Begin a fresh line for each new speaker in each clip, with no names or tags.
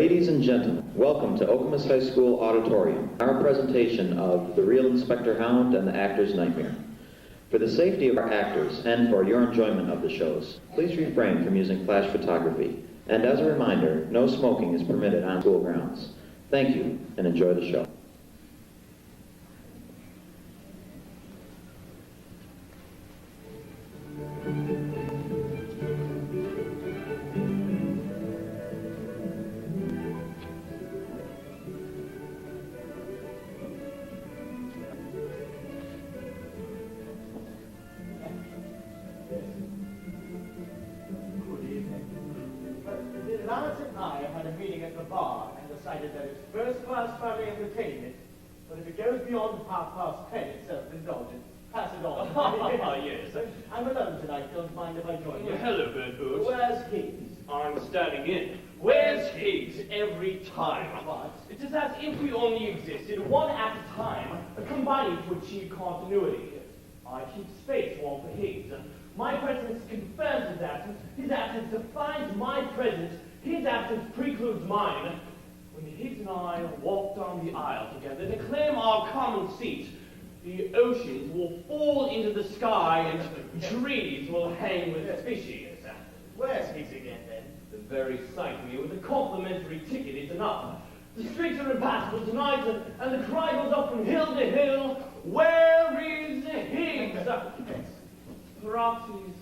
Ladies and gentlemen, welcome to Okemos High School Auditorium, our presentation of The Real Inspector Hound and the Actor's Nightmare. For the safety of our actors and for your enjoyment of the shows, please refrain from using flash photography. And as a reminder, no smoking is permitted on school grounds. Thank you, and enjoy the show.
Lance and I have had a meeting at the bar and decided that it's first-class family entertainment, but if it goes beyond 10:30, it's self-indulgent. Pass it on.
Yes.
I'm alone tonight. Don't mind if I join you.
Hello, Birdboot.
Where's Higgs?
I'm standing in. Where's Higgs every time?
What?
It's as if we only existed one at a time, combining to achieve continuity. I keep space warm for Higgs. My presence confirms his absence. His absence defines my presence. His absence precludes mine. When Higgs and I walk down the aisle together to claim our common seat, the oceans will fall into the sky and trees will hang with species.
Where's Higgs again, then?
The very sight of you with a complimentary ticket is enough. The streets are impassable tonight, and the cry goes up from hill to hill, where is Higgs? Perhaps he's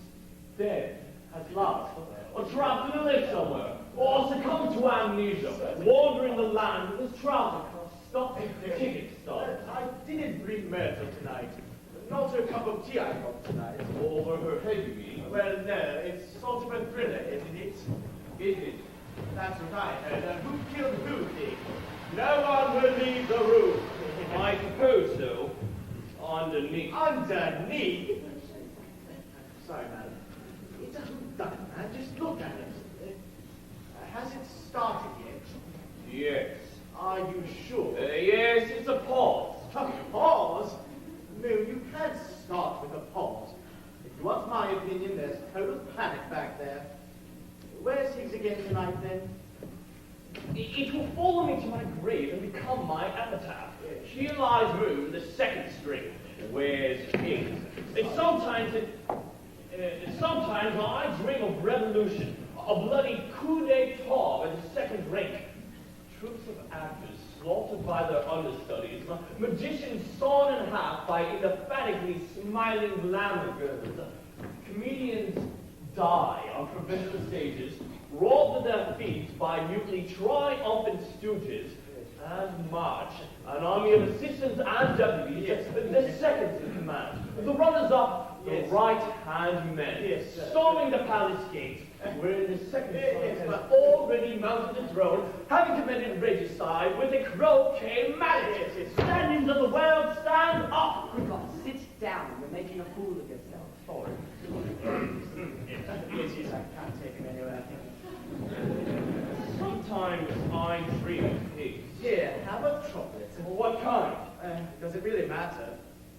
dead at last, or trapped in a lift somewhere, or succumbed to amnesia, wandering the land with his trouser crossed, stopping the ticket stop.
I didn't bring myrtle tonight. Not a cup of tea I got tonight.
Over her head, you mean?
Well, no, it's sort of a thriller, isn't it?
Is it?
That's what I heard. Who killed who, Dick? No one will leave the room.
I suppose so. Underneath.
Underneath? Sorry, madam. It's a whodunit, man. Just look at it. Has it started yet?
Yes.
Are you sure?
Yes, it's a pause.
A pause? No, you can't start with a pause. If you want my opinion, there's total panic back there. Where's Higgs again tonight, then?
It will follow me to my grave and become my epitaph. Here lies Moon, the second string. Where's Higgs? Sometimes I dream of revolution, a bloody coup d'etat at the second rank. Troops of actors slaughtered by their understudies, magicians sawn in half by indefatigably smiling glamour girls. Comedians die on provincial stages, rolled to their feet by mutely triumphant stooges, and march, an army of assistants and deputies, the seconds in command, the runners-up, the right-hand men, storming the palace gate, where the second son has already mounted the throne, having committed regicide with a croquet mallet. Standings of the world, stand up!
Good God, sit down. You're making a fool of yourself.
Sorry. Yes, I can't take him anywhere.
Sometimes I dream of Higgs.
Here, have a chocolate.
What kind?
Does it really matter?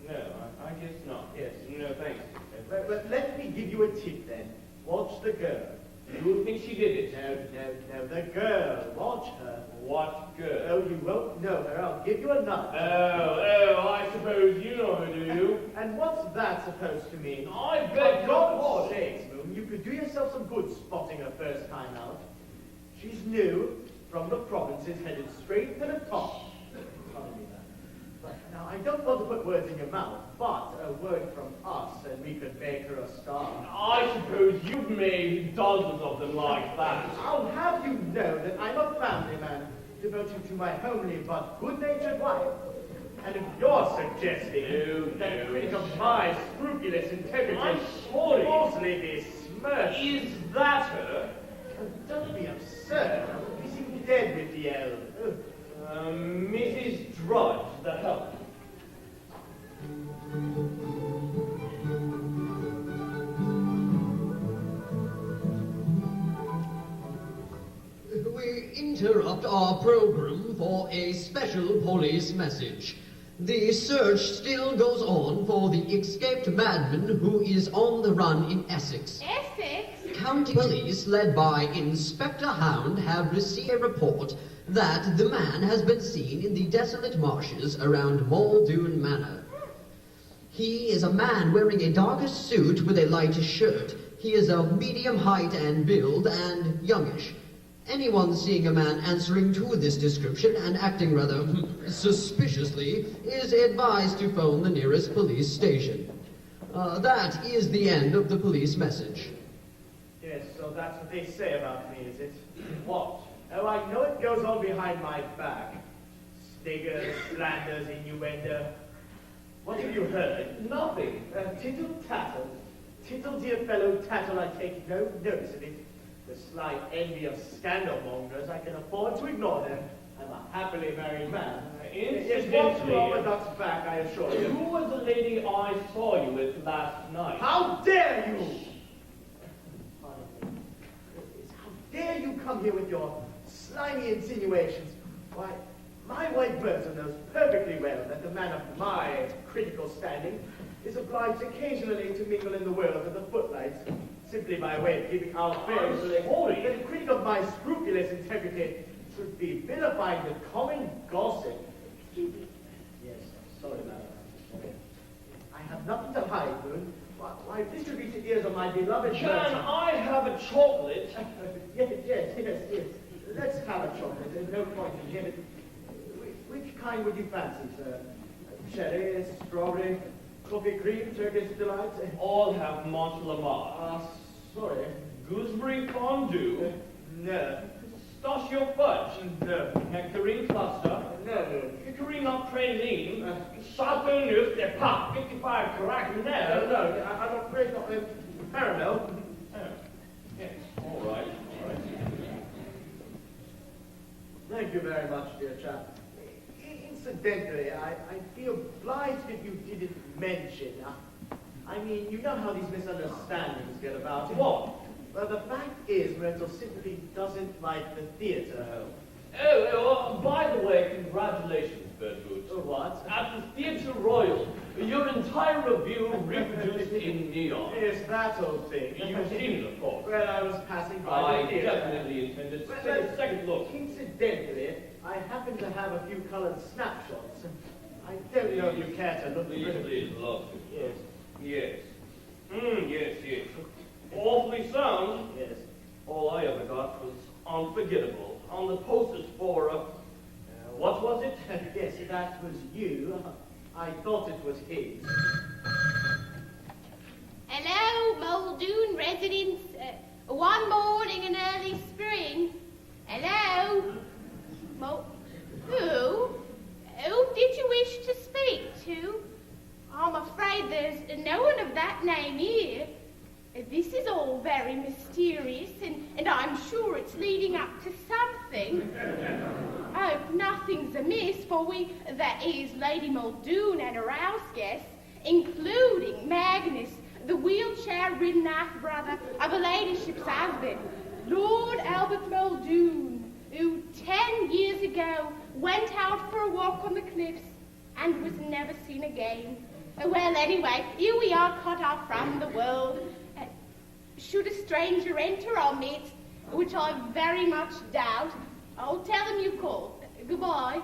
No, I guess not.
Yes.
No, thanks.
But let me give you a tip then. Watch the girl.
You think she did it?
No, the girl. Watch her.
What girl?
Oh, you won't know her. I'll give you another.
Oh, I suppose you know her, do you?
And what's that supposed to mean?
I
For
beg your
God's
pardon.
sakes, Moon, you could do yourself some good spotting her first time out. She's new, from the provinces, headed straight to the top. Now, I don't want to put words in your mouth, but a word from us and we could make her a star.
I suppose you've made dozens of them like that.
I'll have you know that I'm a family man, devoted to my homely but good-natured wife. And if you're suggesting that a critic of my scrupulous integrity
I'm sorry.
falsely besmirched...
Is that her?
Don't be absurd. You seem dead with the elf.
Mrs. Drudge, the help.
We interrupt our program for a special police message. The search still goes on for the escaped madman who is on the run in Essex.
Essex?
County Police, led by Inspector Hound, have received a report that the man has been seen in the desolate marshes around Muldoon Manor. He is a man wearing a darker suit with a lighter shirt. He is of medium height and build and youngish. Anyone seeing a man answering to this description and acting rather suspiciously is advised to phone the nearest police station. That is the end of the police message.
Yes, so that's what they say about me, is it? What? Oh, I know it goes on behind my back. Sniggers, slanders, innuendo. What have you heard?
Nothing.
Tittle-tattle. Tittle, dear fellow, tattle, I take no notice of it. The slight envy of scandal-mongers, I can afford to ignore them. I'm a happily married man. Yes, what's wrong with duck's back, I assure you.
Who was the lady I saw you with last night?
How dare you! Pardon me. How dare you come here with your slimy insinuations? Why, my white person knows perfectly well that the man of my critical standing is obliged occasionally to mingle in the world of the footlights, simply by way of keeping our affairs holy. That a critic of my scrupulous integrity should be vilifying the common gossip. Yes, I'm sorry, madam. I have nothing to hide, Boone. Why distribute the ears of my beloved
Can
person?
I have a chocolate?
Yes. Let's have a chocolate. There's no point in giving. Which kind would you fancy, sir? Cherry, strawberry, coffee cream, Turkish delight?
All have Mont Lamar.
Sorry.
Gooseberry fondue.
No.
Pistachio fudge.
No.
Nectarine cluster.
No.
Hickory nut praline. Chateauneuf de Pape. 55 carat.
No. I'm afraid not. Caramel.
Oh, yes. All right.
Thank you very much, dear chap. Incidentally, I feel obliged if you didn't mention. I mean, you know how these misunderstandings get about.
What?
Well, the fact is, Myrtle simply doesn't like the theater.
By the way, congratulations, Bertrude.
What?
At the Theatre Royal, your entire review reproduced in neon.
Yes, that old thing.
You've seen it, of course.
Well, I was passing by
I
the theater.
definitely intended to take a second look.
Incidentally, I happen to have a few colored snapshots. I don't know if you care to look through.
Please, love.
Yes.
Yes. Yes. Awfully sound.
Yes.
All I ever got was unforgettable. On the posters for, what was it?
Yes, that was you. I thought it was his.
Hello, Muldoon residents. One morning in early spring. Hello? Who? Who did you wish to speak to? I'm afraid there's no one of that name here. This is all very mysterious, and I'm sure it's leading up to something. Oh, nothing's amiss, for that is Lady Muldoon and her house guests, including Magnus, the wheelchair-ridden half-brother of her ladyship's husband, Lord Albert Muldoon, who 10 years ago went out for a walk on the cliffs and was never seen again. Well, anyway, here we are cut off from the world. Should a stranger enter our midst, which I very much doubt, I'll tell him you called. Goodbye.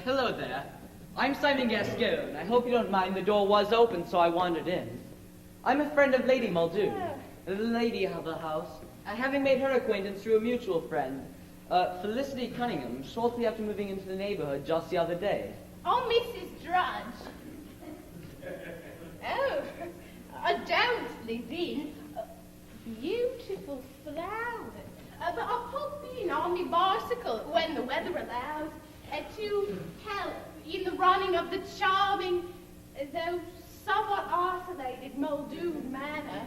Hello there. I'm Simon Gascoigne. I hope you don't mind. The door was open, so I wandered in. I'm a friend of Lady Muldoon, the lady of the house, having made her acquaintance through a mutual friend, Felicity Cunningham, shortly after moving into the neighborhood just the other day.
Oh, Mrs. Drudge. Oh, don't live in. Beautiful flower. But I'll pop in on my bicycle when the weather allows to help in the running of the charming, though somewhat isolated Muldoon Manor.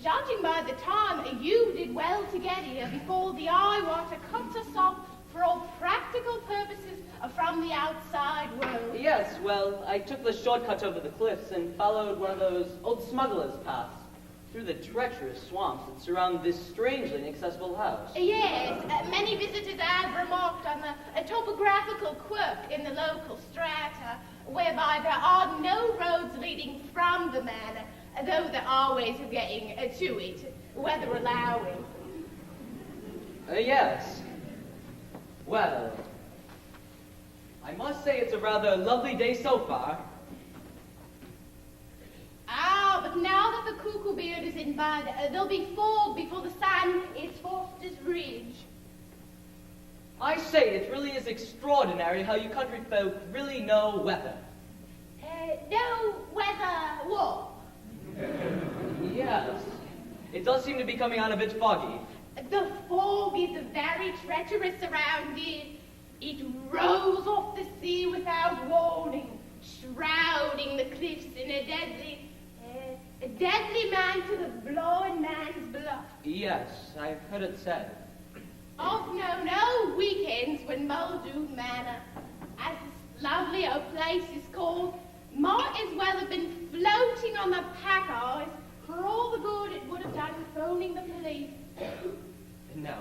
Judging by the time, you did well to get here before the eye water cuts us off for all practical purposes from the outside world.
Yes, well, I took the shortcut over the cliffs and followed one of those old smugglers' paths. through the treacherous swamps that surround this strangely inaccessible house.
Yes, many visitors have remarked on a topographical quirk in the local strata, whereby there are no roads leading from the manor, though there are ways of getting to it, weather allowing.
Yes. Well, I must say it's a rather lovely day so far.
Ah, but now that the cuckoo beard is in bud, there'll be fog before the sun is Foster's Ridge.
I say, it really is extraordinary how you country folk really know weather.
No weather what?
Yes. It does seem to be coming on a bit foggy.
The fog is very treacherous around here. It rolls off the sea without warning, shrouding the cliffs in a deadly mantle of blind man's bluff.
Yes, I've heard it said.
Of no weekends when Muldoon Manor, as this lovely old place is called, might as well have been floating on the pack ice for all the good it would have done phoning the police.
No.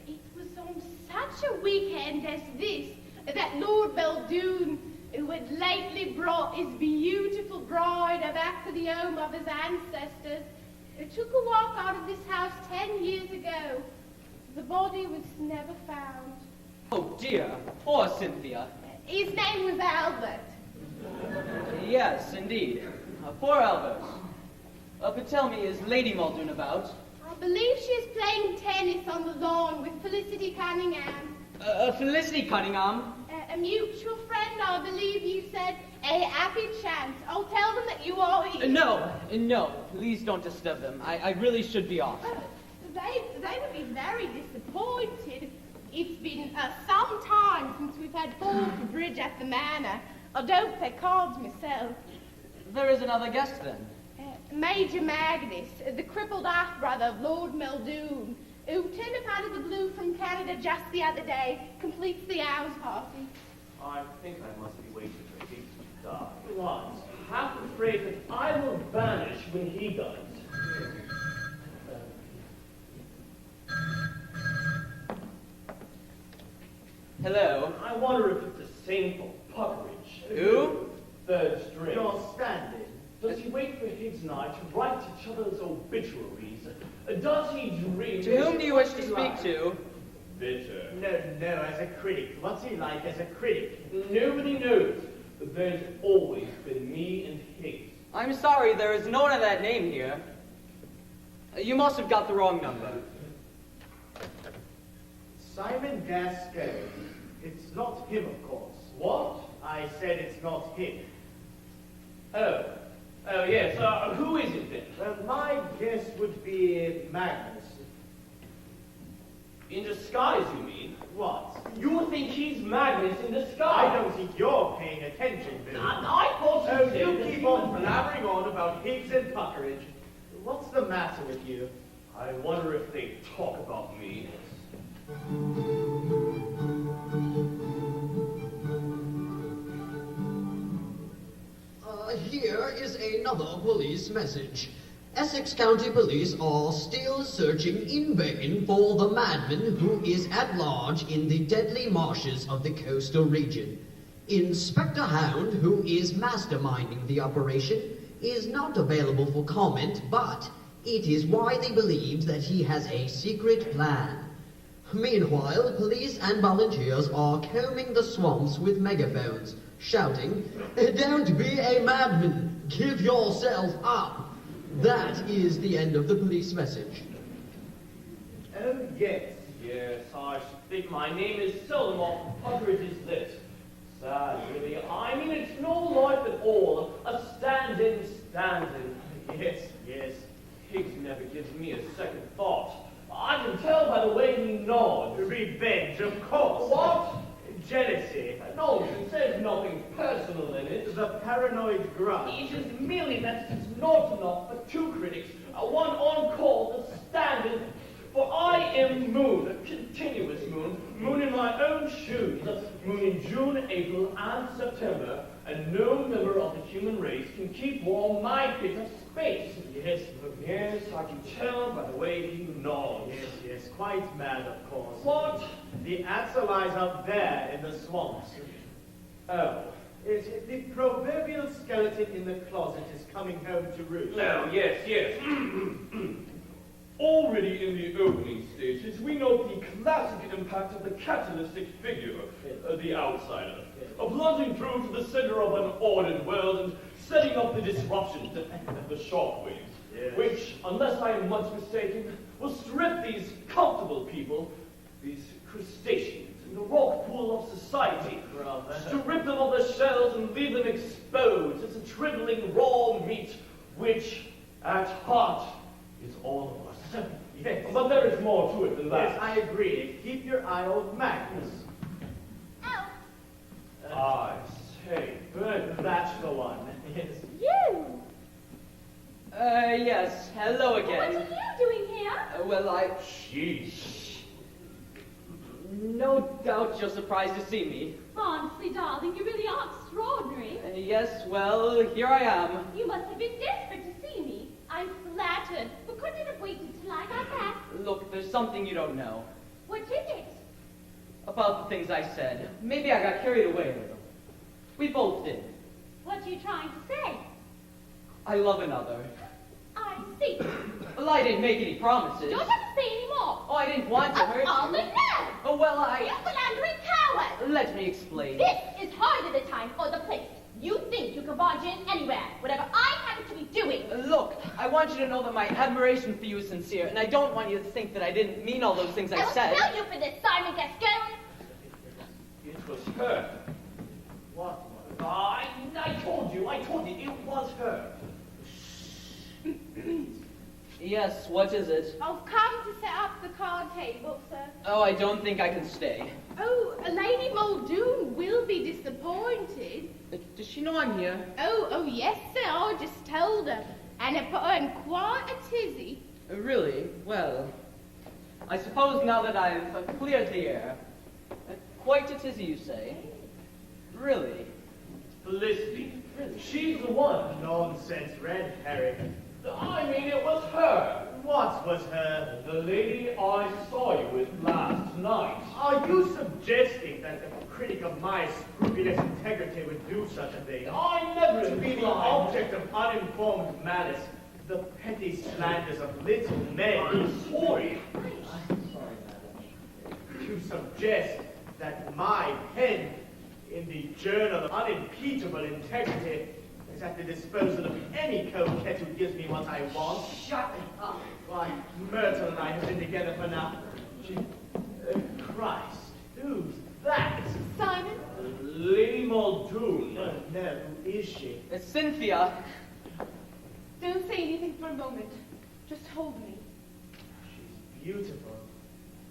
It was on such a weekend as this that Lord Muldoon, who had lately brought his beautiful bride back to the home of his ancestors, took a walk out of this house 10 years ago. The body was never found.
Oh dear, poor Cynthia.
His name was Albert.
Yes, indeed. Poor Albert. But tell me, is Lady Muldoon about?
I believe she is playing tennis on the lawn with Felicity Cunningham.
Felicity Cunningham?
A mutual friend, I believe you said. A happy chance. I'll tell them that you are here.
No, please don't disturb them. I really should be off.
They would be very disappointed. It's been some time since we've had ball for bridge at the manor. I don't play cards myself.
There is another guest then.
Major Magnus, the crippled half-brother of Lord Muldoon, who turned up out of the blue from Canada just the other day, completes the house party.
I think I must be waiting for him to die. What? Half afraid that I will vanish when he does.
Hello.
I wonder if it's the same for Puckeridge.
Who?
Third string.
You're standing.
Does he wait for Higgs and I to write each other's obituaries? Does he dream?
To whom do you wish to speak to?
Bitter.
No, as a critic. What's he like as a critic?
Nobody knows. But there's always been me and Higgs.
I'm sorry, there is no one of that name here. You must have got the wrong number.
Simon Gascoigne. It's not him, of course.
What?
I said it's not him.
Oh, yes. Who is it then?
Well, my guess would be Magnus.
In disguise, you mean?
What?
You think he's Magnus in disguise?
I don't think you're paying attention, Bill.
I thought you
Oh,
said
you
that
keep
you-
on blabbering on about Higgs and Puckeridge. What's the matter with you?
I wonder if they talk about me.
Here is another police message. Essex County Police are still searching in vain for the madman who is at large in the deadly marshes of the coastal region. Inspector Hound, who is masterminding the operation, is not available for comment, but it is widely believed that he has a secret plan. Meanwhile, police and volunteers are combing the swamps with megaphones, shouting, "Don't be a madman! Give yourself up!" That is the end of the police message.
Oh, yes.
Yes, I should think my name is seldom off Puckeridge's list. Sad, really. I mean, it's no life at all. A stand-in.
Yes.
Higgs never gives me a second thought. I can tell by the way he nods.
Revenge, of course.
What?
Jealousy.
Nonsense, there's nothing personal in it.
The paranoid grudge.
It is merely that it's not enough for two critics, one on call to stand in. For I am moon, a continuous moon, moon in my own shoes, moon in June, April, and September, and no member of the human race can keep warm my bit of space. Yes, I can tell by the way he nods.
Yes, quite mad, of course.
What?
The answer lies up there in the swamps.
Oh.
The proverbial skeleton in the closet is coming home to roost.
Oh, yes. Already in the opening stages, we note the classic impact of the catalytic figure, the outsider, plunging through to the center of an ordered world and setting up the disruptions, the shockwaves, which, unless I am much mistaken, will strip these comfortable people, these crustaceans, in the rock pool of society, strip them of their shells and leave them exposed as a shriveling raw meat, which, at heart, is all of us.
Yes.
But there is more to it than that.
Yes, I agree. Keep your eye on Magnus.
I say,
Good, that's the one. Yes.
You!
Yes, hello
What
again.
are you doing here?
Sheesh.
No doubt you're surprised to see me.
Honestly, darling, you really are extraordinary.
Yes, well, here I am.
You must have been desperate to see me. I'm flattered, but couldn't it have waited till I got back?
Look, there's something you don't know.
What is it?
About the things I said. Maybe I got carried away a little. We both did.
What are you trying to say?
I love another.
I see.
Well, I didn't make any promises.
Don't have to say any more.
Oh, I didn't want to hurt
All the
you.
nerve!
Oh, well,
You philandering coward!
Let me explain.
This is hardly the time or the place. You think you can barge in anywhere, whatever I happen to be doing.
Look, I want you to know that my admiration for you is sincere, and I don't want you to think that I didn't mean all those things I
will
said.
kill you for this, Simon Gascon.
It was her.
What?
I told you, it was her.
Yes, what is it?
I've come to set up the card table, sir.
Oh, I don't think I can stay.
Oh, Lady Muldoon will be disappointed.
Does she know I'm here?
Oh, yes, sir. I just told her. And it put her in quite a tizzy.
Really? Well, I suppose now that I've cleared the air. Quite a tizzy, you say? Really?
Felicity. She's the one.
Nonsense, red herring.
I mean, it was her.
What was her?
The lady I saw you with last night.
Are you suggesting that a critic of my scrupulous integrity would do such a thing?
I never
To be the
implied.
object of uninformed malice, the petty slanders of little men.
I'm sorry.
To suggest that my pen in the journal of unimpeachable integrity is at the disposal of any coquette who gives me what I want.
Shut up.
Why, Myrtle and I have been together for now. Christ, who's that?
Simon?
Lady Muldoon.
No, who is she?
Cynthia.
Don't say anything for a moment. Just hold me.
She's beautiful.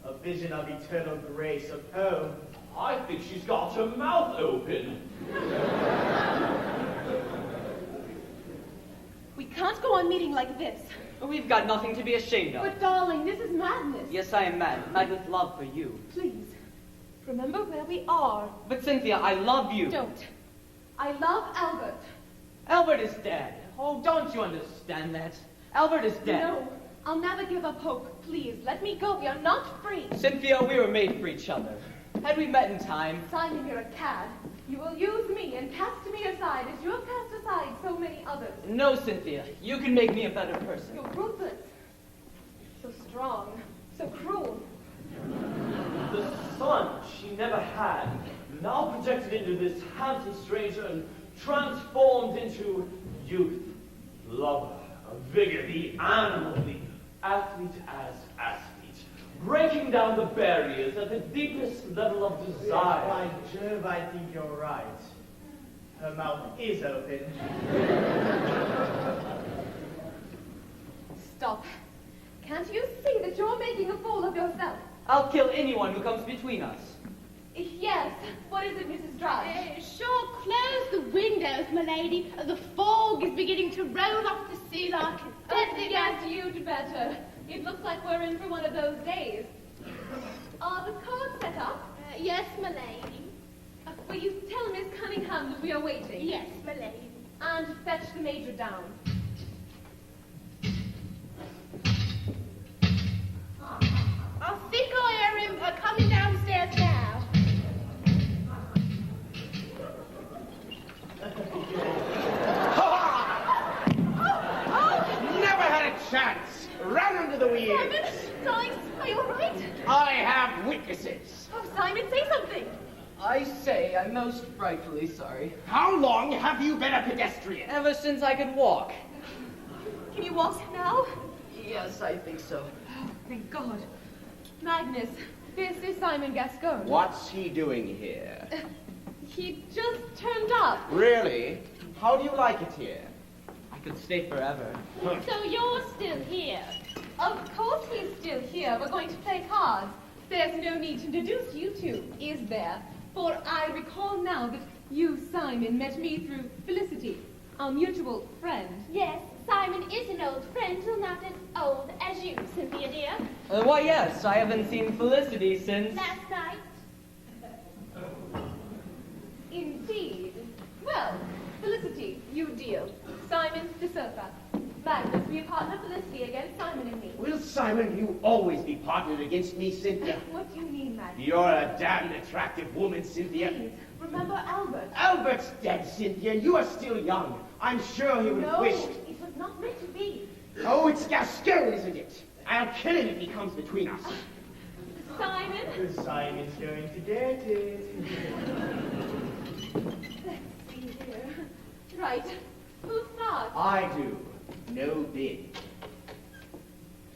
A vision of eternal grace, of home.
I think she's got her mouth open.
We can't go on meeting like this.
We've got nothing to be ashamed of.
But darling, this is madness.
Yes, I am mad. Mad with love for you.
Please, remember where we are.
But Cynthia, I love you.
Don't. I love Albert.
Albert is dead. Oh, don't you understand that? Albert is dead.
No, I'll never give up hope. Please, let me go. We are not free.
Cynthia, we were made for each other. Had we met in time,
Simon, you're a cad. You will use me and cast me aside as you have cast aside so many others.
no, Cynthia, you can make me a better person.
You're ruthless. So strong. So cruel.
The son she never had, now projected into this handsome stranger and transformed into youth, lover, vigor, the animal, the athlete as athlete, breaking down the barriers at the deepest level of desire.
By Jove, I think you're right. Her mouth is open.
Stop. Can't you see that you're making a fool of yourself?
I'll kill anyone who comes between us.
Yes. What is it, Mrs. Drudge?
Sure, close the windows, my lady. The fog is beginning to roll off the sea like a
Yes, you'd better.
It looks like we're in for one of those days. Are the cards set up?
Yes, m'lady.
Will you tell Miss Cunningham that we are waiting?
Yes, m'lady.
And fetch the Major down.
I think I hear him coming downstairs now.
Never had a chance. Run under the wheels.
Simon, darling, are you all right?
I have witnesses.
Oh, Simon, say something.
I say I'm most frightfully sorry.
How long have you been a pedestrian?
Ever since I could walk.
Can you walk now?
Yes, I think so.
Oh, thank God. Magnus, this is Simon Gascon.
What's he doing here?
He just turned up.
Really? How do you like it here?
I could stay forever.
So you're still here?
Of course he's still here. We're going to play cards. There's no need to introduce you two, is there? For I recall now that you, Simon, met me through Felicity, our mutual friend.
Yes, Simon is an old friend, though not as old as you, Cynthia dear.
Why, yes, I haven't seen Felicity since...
Last night.
Indeed. Well, Felicity, you deal. Simon, the sofa. Magnus, we partner Felicity against Simon and me.
Will Simon, you always be partnered against me, Cynthia?
What do you mean, Magnus?
You're a damned attractive woman, Cynthia.
Please, remember Albert.
Albert's dead, Cynthia. You are still young. I'm sure he would have
No,
wished.
it was not meant to be.
Oh, it's Gascon, isn't it? I'll kill him if he comes between us.
Simon?
Simon's going to get it.
Let's see here. Right. Who starts?
I do. No bid.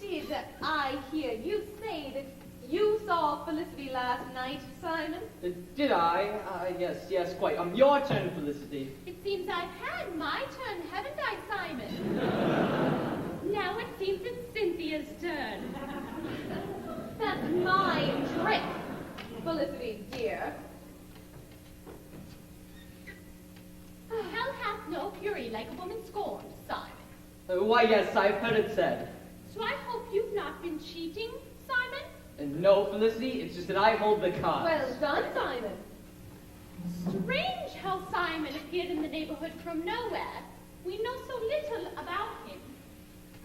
Did I hear you say that you saw Felicity last night, Simon?
Did I? Yes, quite. Your turn, Felicity.
It seems I've had my turn, haven't I, Simon? Now it seems it's Cynthia's turn.
That's my trick, Felicity, dear.
Hell hath no fury like a woman scorned, Simon.
Why, yes, I've heard it said.
So I hope you've not been cheating, Simon?
No, Felicity, it's just that I hold the cards.
Well done, Simon.
Strange how Simon appeared in the neighborhood from nowhere. We know so little about him.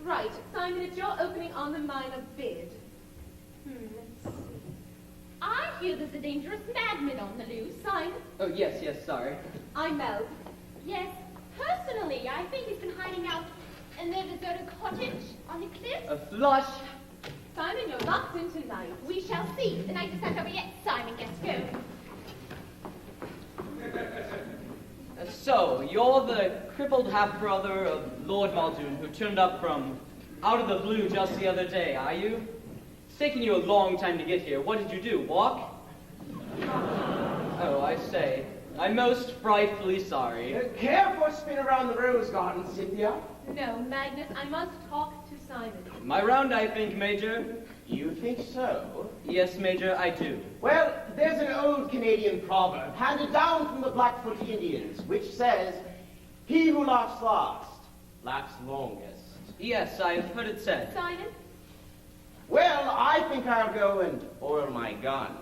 Right, Simon, it's your opening on the minor bid.
Let's see. I hear there's a dangerous madman on the loose, Simon.
Oh, yes, sorry.
I'm Mel.
Yes, personally, I think he's been hiding out in their deserted cottage on the cliffs.
A flush.
Simon, you're locked in tonight.
We shall see. The night is not over yet, Simon Gascon.
So, you're the crippled half-brother of Lord Muldoon who turned up from out of the blue just the other day, are you? It's taken you a long time to get here. What did you do, walk? Oh, I say. I'm most frightfully sorry.
Care for a spin around the rose garden, Cynthia?
No, Magnus, I must talk to Simon.
My round, I think, Major.
You think so?
Yes, Major, I do.
Well, there's an old Canadian proverb handed down from the Blackfoot Indians, which says, "He who laughs last, laughs longest."
Yes, I've heard it said.
Simon?
Well, I think I'll go and oil my gun.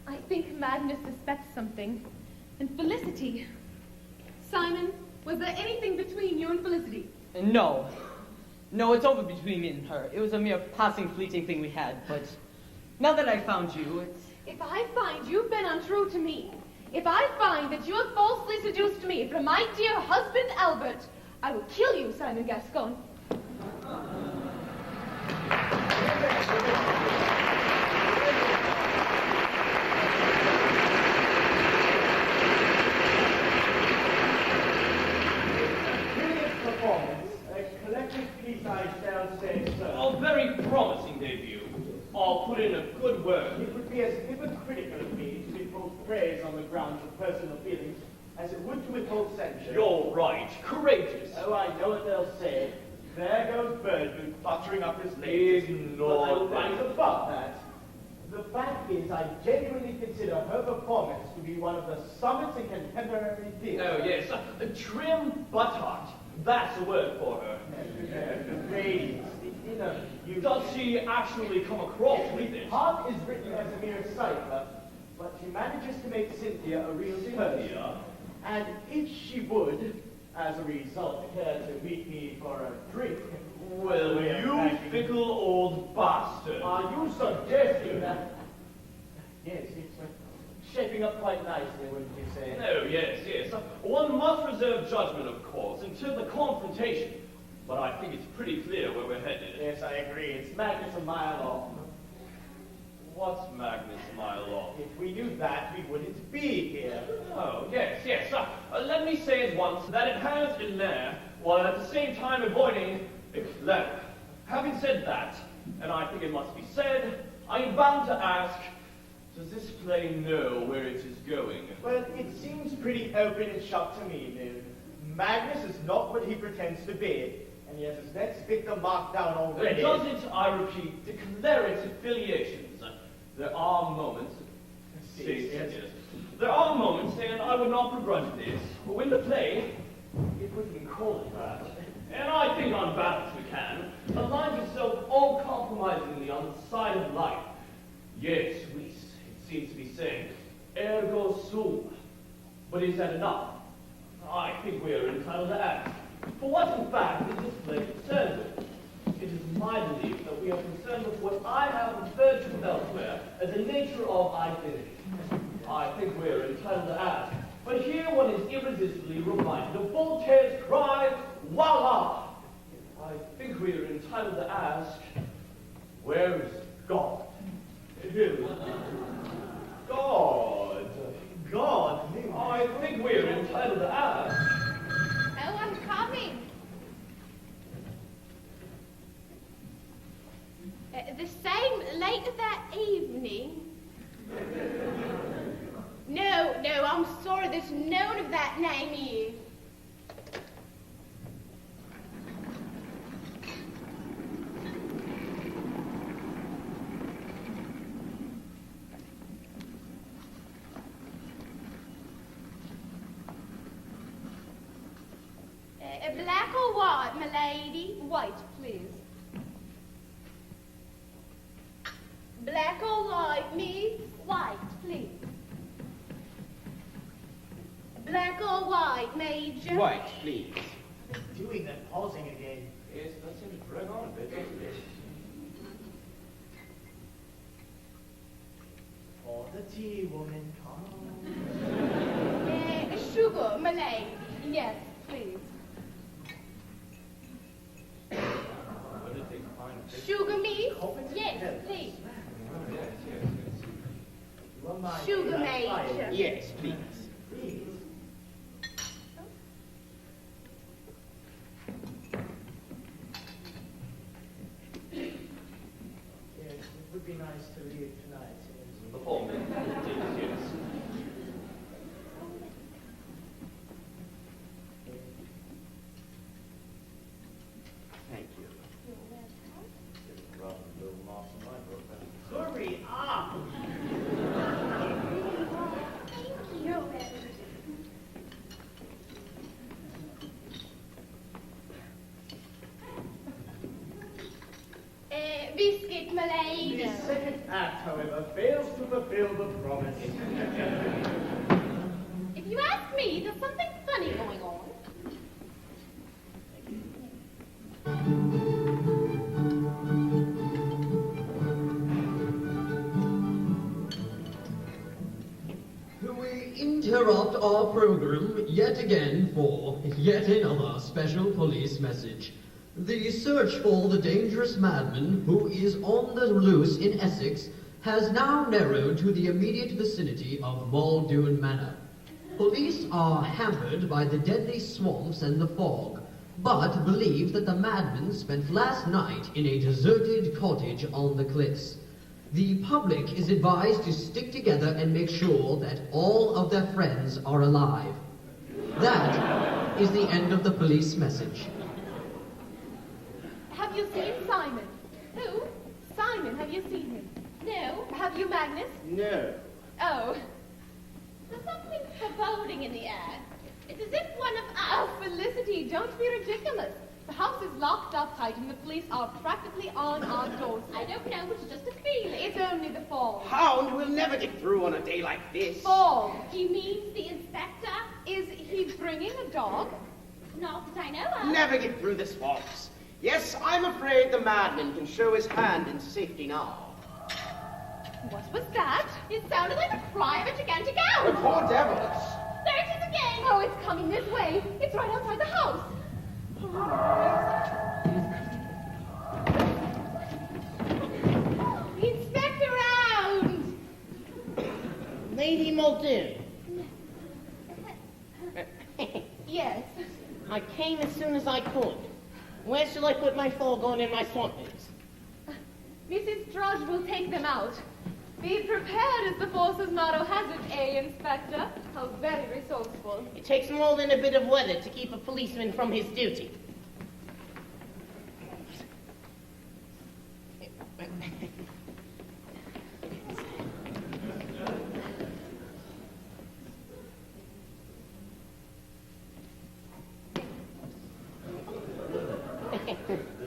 I think Magnus suspects something. And Felicity. Simon, was there anything between you and Felicity?
No. No, it's over between me and her. It was a mere passing, fleeting thing we had, but now that I found you, it's...
If I find you've been untrue to me, if I find that you have falsely seduced me from my dear husband Albert, I will kill you, Simon Gascon.
A very promising debut. I'll put in a good word.
It would be as hypocritical of me to withhold praise on the grounds of personal feelings as it would to withhold censure.
You're right. Courageous.
Oh, I know what they'll say. There goes Birdman buttering up his legs.
Ignore
But I will
them.
rise above that. The fact is, I genuinely consider her performance to be one of the summits in contemporary theatre.
Oh, yes. A trim buttock. That's a word for her.
Ladies,
Does she actually come across with it?
Hart is written as a mere cipher, but she manages to make Cynthia a real person. And if she would, as a result, care to meet me for a drink...
Well, you fickle old bastard.
Are you suggesting that... Yes, it's shaping up quite nicely, wouldn't you say?
Oh, yes, yes. One must reserve judgment, of course, until the confrontation. But I think it's pretty clear where we're headed.
Yes, I agree. It's Magnus a mile off.
What's Magnus a mile off?
If we knew that, we wouldn't be here.
Oh, yes, yes. Let me say at once that it has in there, while at the same time avoiding eclair. Having said that, and I think it must be said, I am bound to ask, does this play know where it is going?
Well, it seems pretty open and shut to me, Moon. Magnus is not what he pretends to be, and he has his next victim marked down already.
It doesn't, I repeat, declare its affiliations. There are moments...
Yes.
There are moments, and I would not begrudge this, when the play, if we can call it that, and I think on balance we can, aligns itself uncompromisingly on the side of life. Yes, it seems to be saying, ergo sum. But is that enough? I think we are entitled to ask. For what in fact is this play concerned with? It is my belief that we are concerned with what I have referred to elsewhere as the nature of identity. I think we are entitled to ask. But here one is irresistibly reminded of Voltaire's cry, voila! I think we are entitled to ask, where is God? God. God? I think we are entitled to ask.
Oh, I'm coming. The same later that evening. No, I'm sorry, there's no one of that name here. Black or white, my lady?
White, please.
Black or white, miss?
White, please.
Black or white, Major?
White, please.
Doing that pausing again.
Yes, that seems to drag on a bit, doesn't it?
For the tea, woman, come on.
Sugar, my lady?
Yes, please.
What did they find?
Sugar, miss? Yes, please. Sugar, Major?
Yes, please.
Please. Yes, it would be nice to leave tonight. Yes.
Before midnight, yes.
Thank you.
Hurry up!
Biscuit, my lady?
The second act, however, fails to fulfill the promise.
If you ask me, there's something funny going on.
We interrupt our program yet again for yet another special police message. The search for the dangerous madman who is on the loose in Essex has now narrowed to the immediate vicinity of Muldoon Manor. Police are hampered by the deadly swamps and the fog, but believe that the madman spent last night in a deserted cottage on the cliffs. The public is advised to stick together and make sure that all of their friends are alive. That is the end of the police message.
Have you seen Simon? Who? Simon, have you seen him?
No.
Have you, Magnus?
No.
Oh.
There's something foreboding in the air. It's as if one of us...
Oh, Felicity, don't be ridiculous. The house is locked up tight and the police are practically on our doorstep.
I don't know, it's just a feeling.
It's only the fall.
Hound will never get through on a day like this.
Fall.
He means the inspector?
Is he bringing a dog?
Not that I know of.
Never get through this waltz. Yes, I'm afraid the madman can show his hand in safety now.
What was that?
It sounded like a cry of a gigantic owl.
The poor devils.
There it is again.
Oh, it's coming this way. It's right outside the house.
Inspector Hound!
Lady Muldoon.
Yes.
I came as soon as I could. Where shall I put my foghorn and my swamp boots?
Mrs. Drudge will take them out. Be prepared as the force's motto has it, Inspector? How very resourceful.
It takes more than a bit of weather to keep a policeman from his duty.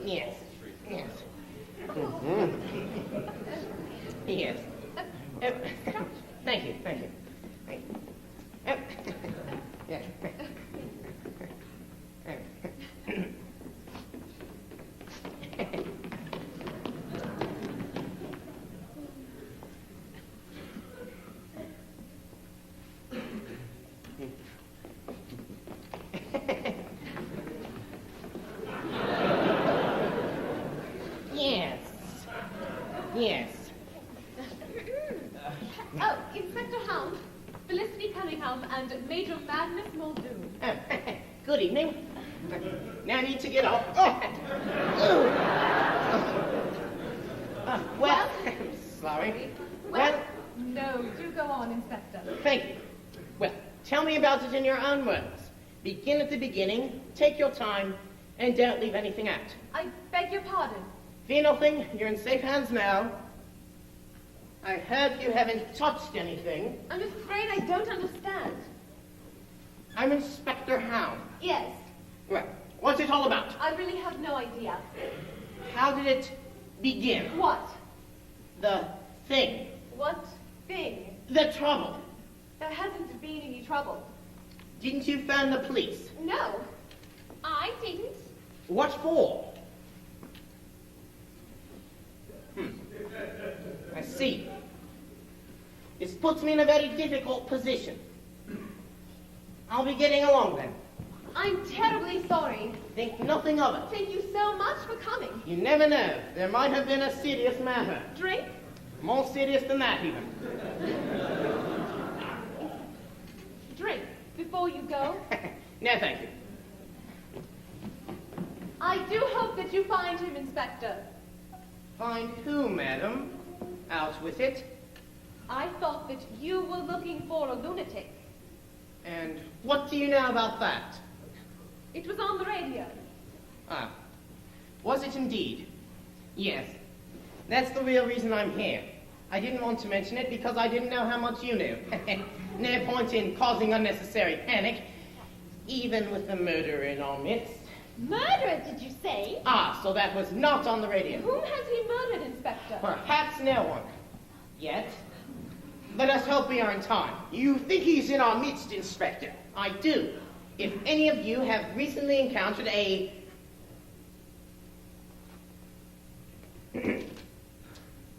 Yes. Yes. Mm-hmm. Yes. Thank you. Thank you. Thank you. Yes. Yes.
Oh, Inspector Hound, Felicity Cunningham, and Major Magnus Muldoon.
Good evening. Now I need to get off. Well, sorry.
Well, no, do go on, Inspector.
Thank you. Well, tell me about it in your own words. Begin at the beginning, take your time, and don't leave anything out.
I beg your pardon.
Fear nothing, you're in safe hands now. I heard you haven't touched anything.
I'm afraid I don't understand.
I'm Inspector Hound.
Yes,
Well, what's it all about?
I really have no idea.
How did it begin?
What?
The thing.
What thing?
The trouble.
There hasn't been any trouble.
Didn't you phone the police?
No.
I didn't.
What for? I see. This puts me in a very difficult position. I'll be getting along then.
I'm terribly sorry.
Think nothing of it.
Thank you so much for coming.
You never know. There might have been a serious matter.
Drink?
More serious than that, even.
Drink before you go.
No, thank you.
I do hope that you find him, Inspector.
Find who, madam? Out with it.
I thought that you were looking for a lunatic.
And what do you know about that?
It was on the radio.
Ah. Was it indeed? Yes. That's the real reason I'm here. I didn't want to mention it because I didn't know how much you knew. No point in causing unnecessary panic, even with the murderer in our midst.
Murderer, did you say?
Ah, so that was not on the radio.
Whom has he murdered, Inspector?
Perhaps no one. Yet. Let us hope we are in time.
You think he's in our midst, Inspector?
I do. If any of you have recently encountered a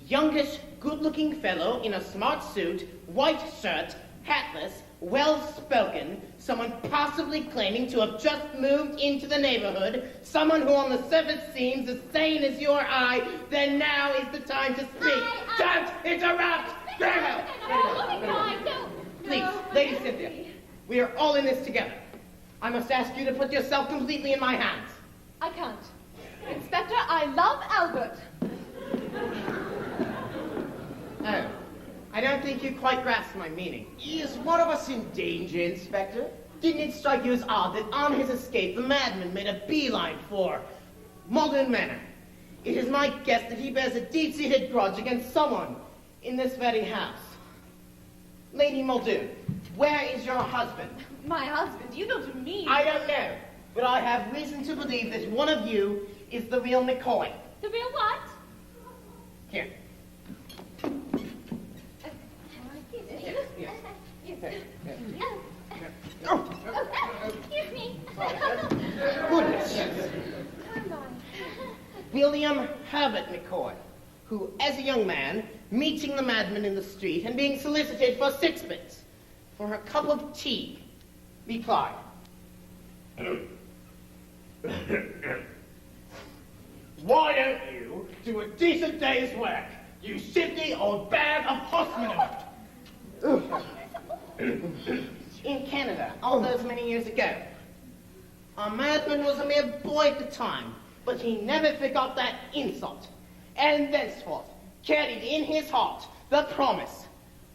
youngish, good-looking fellow in a smart suit, white shirt, hatless, well-spoken, someone possibly claiming to have just moved into the neighborhood, someone who on the surface seems as sane as your eye, then now is the time to speak. Don't interrupt! Graham! Please, Lady Cynthia, we are all in this together. I must ask you to put yourself completely in my hands.
I can't. Inspector, I love Albert.
Oh, I don't think you quite grasp my meaning.
Is one of us in danger, Inspector?
Didn't it strike you as odd that on his escape the madman made a beeline for Malden Manor? It is my guess that he bears a deep-seated grudge against someone in this very house. Lady Muldoon, where is your husband?
My husband? You don't mean...
I don't know, but I have reason to believe that one of you is the real McCoy.
The real what?
Here.
Excuse me.
Goodness. William Herbert McCoy, who, as a young man, meeting the madman in the street and being solicited for sixpence for a cup of tea, replied,
Why don't you do a decent day's work, you shifty old bag of horse manure?
in Canada, all those many years ago. Our madman was a mere boy at the time, but he never forgot that insult, and thenceforth carried in his heart the promise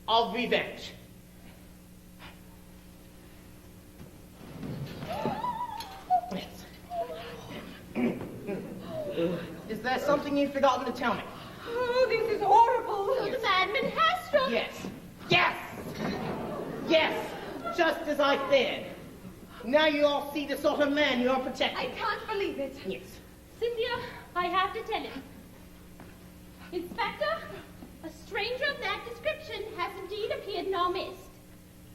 of revenge. Is there something you've forgotten to tell me?
Oh, this is horrible.
So the madman has struck.
Yes. Yes! Yes! Just as I feared. Now you all see the sort of man you are protecting.
I can't believe it.
Yes.
Cynthia, I have to tell him. Inspector, a stranger of that description has indeed appeared in our midst.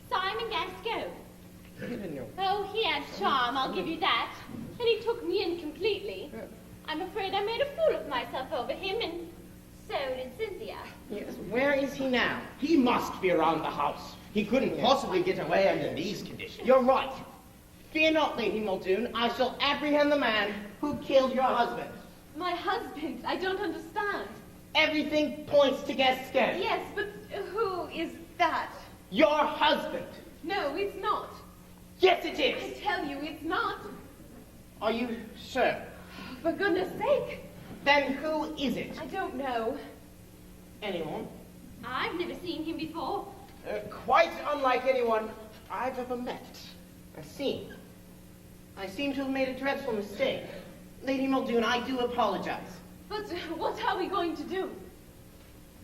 Simon Gascoigne. Oh, he had charm, I'll give you that. And he took me in completely. I'm afraid I made a fool of myself over him, and so did Cynthia.
Yes. Where is he now?
He must be around the house. He couldn't possibly get away under these conditions.
You're right. Fear not, Lady Muldoon. I shall apprehend the man who killed your husband.
My husband? I don't understand.
Everything points to Gascoigne.
Yes, but who is that?
Your husband.
No, it's not.
Yes, it
I
is.
tell you, it's not.
Are you sure?
For goodness sake.
Then who is it?
I don't know.
Anyone?
I've never seen him before.
Quite unlike anyone I've ever met.
I see. I seem to have made a dreadful mistake. Lady Muldoon, I do apologize.
But what are we going to do?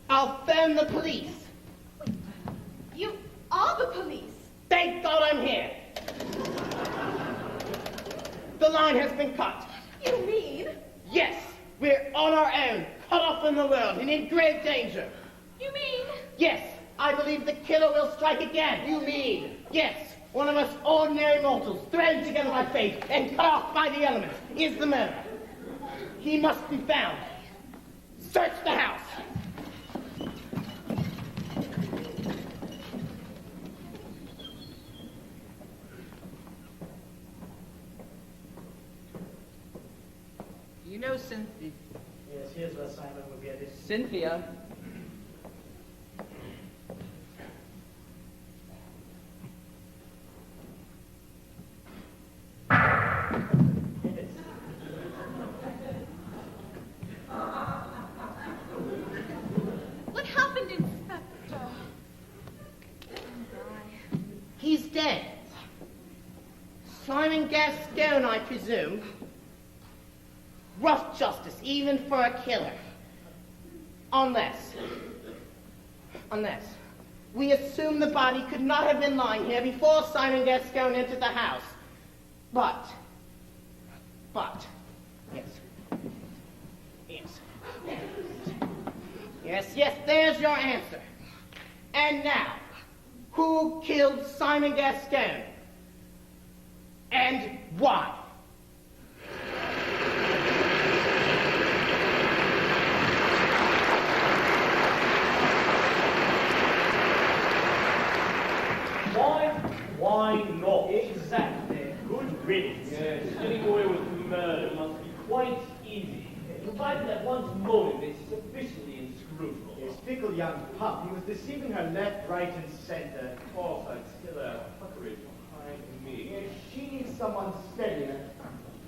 I'll phone the police.
You are the police.
Thank God I'm here. The line has been cut.
You mean?
Yes, we're on our own, cut off from the world, and in grave danger.
You mean?
Yes, I believe the killer will strike again.
You mean?
Yes, one of us ordinary mortals, thrown together by fate and cut off by the elements, is the murderer. He must be found. Search the house.
You know Cynthia.
Yes, here's where Simon will get it.
Cynthia.
What happened, Inspector?
He's dead. Simon Gascoigne, I presume. Rough justice, even for a killer. Unless we assume the body could not have been lying here before Simon Gascoigne entered the house. But, yes, there's your answer. And now, who killed Simon Gascoigne? And why?
Why not?
Exactly. Good riddance.
Yes, getting away with murder must be quite easy, provided that one's motive is sufficiently inscrutable.
Yes, fickle young pup. He was deceiving her left, right, and center.
Of course, I'd still have puckered behind me.
Yes, she needs someone steadier.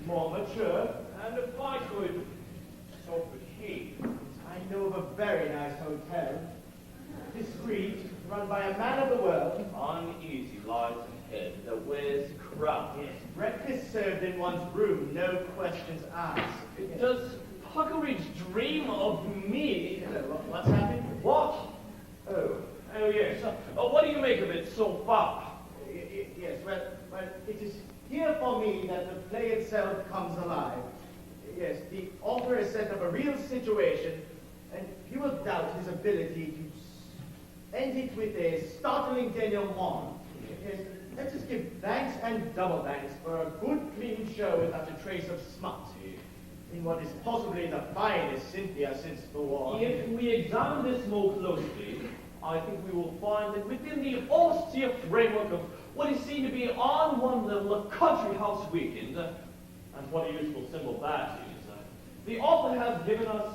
More mature, and if I could, so could he.
I know of a very nice hotel. Discreet, run by a man of the world.
Uneasy lies ahead that wears a crown.
Yes, breakfast served in one's room, no questions asked.
Does Puckeridge dream of me?
What's happened?
What? Oh yes. What do you make
situation, and you will doubt his ability to end it with a startling denouement. Yes, let us give thanks and double thanks for a good, clean show without a trace of smut in what is possibly the finest Cynthia since the war.
If we examine this more closely, I think we will find that within the austere framework of what is seen to be on one level a country house weekend, and what a useful symbol that is, the author has given us,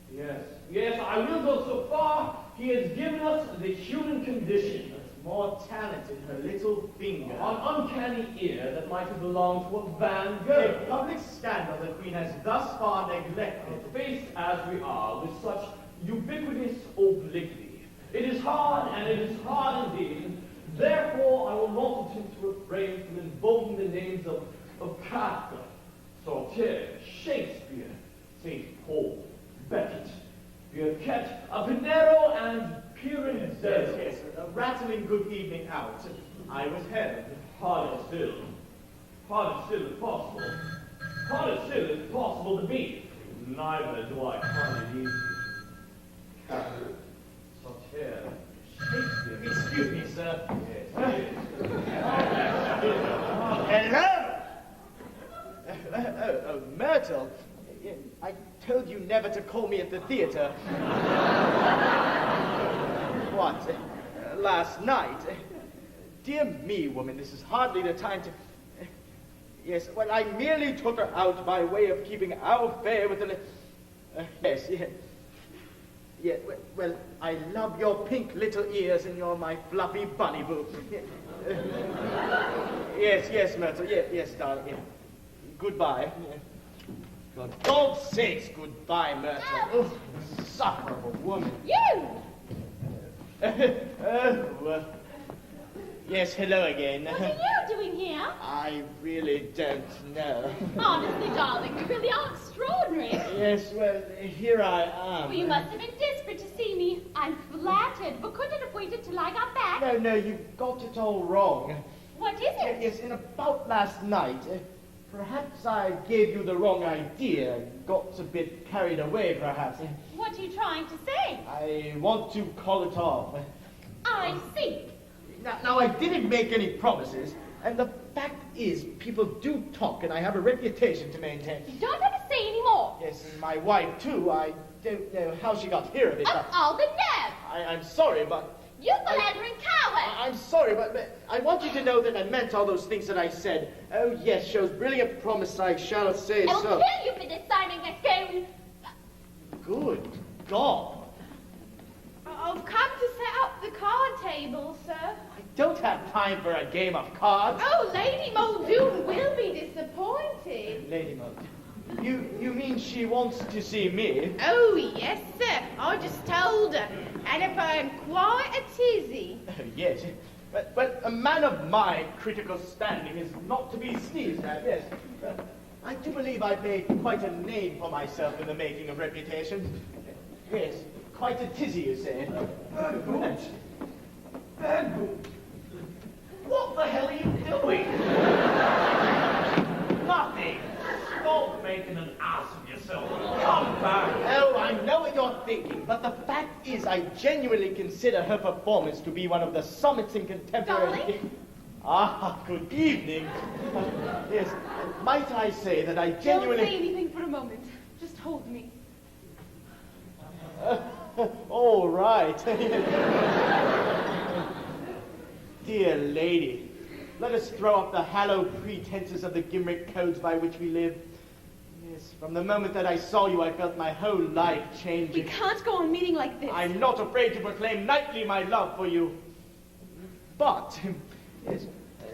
yes, I will go so far, he has given us the human condition.
More talent in her little finger.
An uncanny ear that might have belonged to a Van Gogh.
A public scandal the Queen has thus far neglected.
Faced as we are with such ubiquitous obliquity, it is hard, and it is hard indeed. Therefore, I will not attempt to refrain from invoking the names of Kafka, Sauter, Shakespeare, St. Paul, Beckett, Birkett, Pinero, and Pirandello.
Yes, a rattling good evening out. I was headed.
Harder still if possible. Harder still if possible to be. Neither do I find it easy. Kafka, Sauter, Shakespeare.
Excuse me, sir.
Hello! Myrtle. I told you never to call me at the theater. What? Last night? Dear me, woman, this is hardly the time to... Yes, well, I merely took her out by way of keeping our fare with the... Yes. Well, I love your pink little ears and you're my fluffy bunny boo. Yes, Myrtle. Yes, darling. Yeah. Goodbye. For God's sakes, goodbye, Myrtle. Oh, insufferable woman.
You!
Yes, hello again.
What are you doing here?
I really don't know.
Honestly, darling, you really are extraordinary.
Yes, well, here I am.
Well, you must have been desperate to see me. I'm flattered, but couldn't have waited till I got back.
No, you got it all wrong.
What is it?
Yes, in about last night, perhaps I gave you the wrong idea. Got a bit carried away, perhaps.
What are you trying to say?
I want to call it off.
I see.
Now, I didn't make any promises, and the fact is, people do talk, and I have a reputation to maintain.
You don't have to say any more.
Yes, and my wife, too. I don't know how she got here of it.
Of all the nerve!
I'm sorry, but...
You philandering coward!
I'm sorry, but I want you to know that I meant all those things that I said. Oh, yes, shows brilliant promise, I shall say
I will
so.
kill you for deciding a game.
Good God.
I've come to set up the card table, sir.
I don't have time for a game of cards.
Oh, Lady Muldoon will be disappointed.
Lady Muldoon. You mean she wants to see me?
Oh, yes, sir. I just told her. And if I'm quite a tizzy.
Yes. But a man of my critical standing is not to be sneezed at, yes. I do believe I've made quite a name for myself in the making of reputation. Yes, quite a tizzy, you say.
What the hell are you doing? Nothing. Stop making an ass of yourself. Come back.
Oh, I know what you're thinking, but the fact is I genuinely consider her performance to be one of the summits in contemporary...
Darling?
Ah, good evening. Yes, might I say that I genuinely...
Don't say anything for a moment. Just hold me.
All right. Dear lady, let us throw off the hallowed pretenses of the gimmick codes by which we live. Yes, from the moment that I saw you, I felt my whole life changing.
We can't go on meeting like this.
I'm not afraid to proclaim nightly my love for you. But, yes,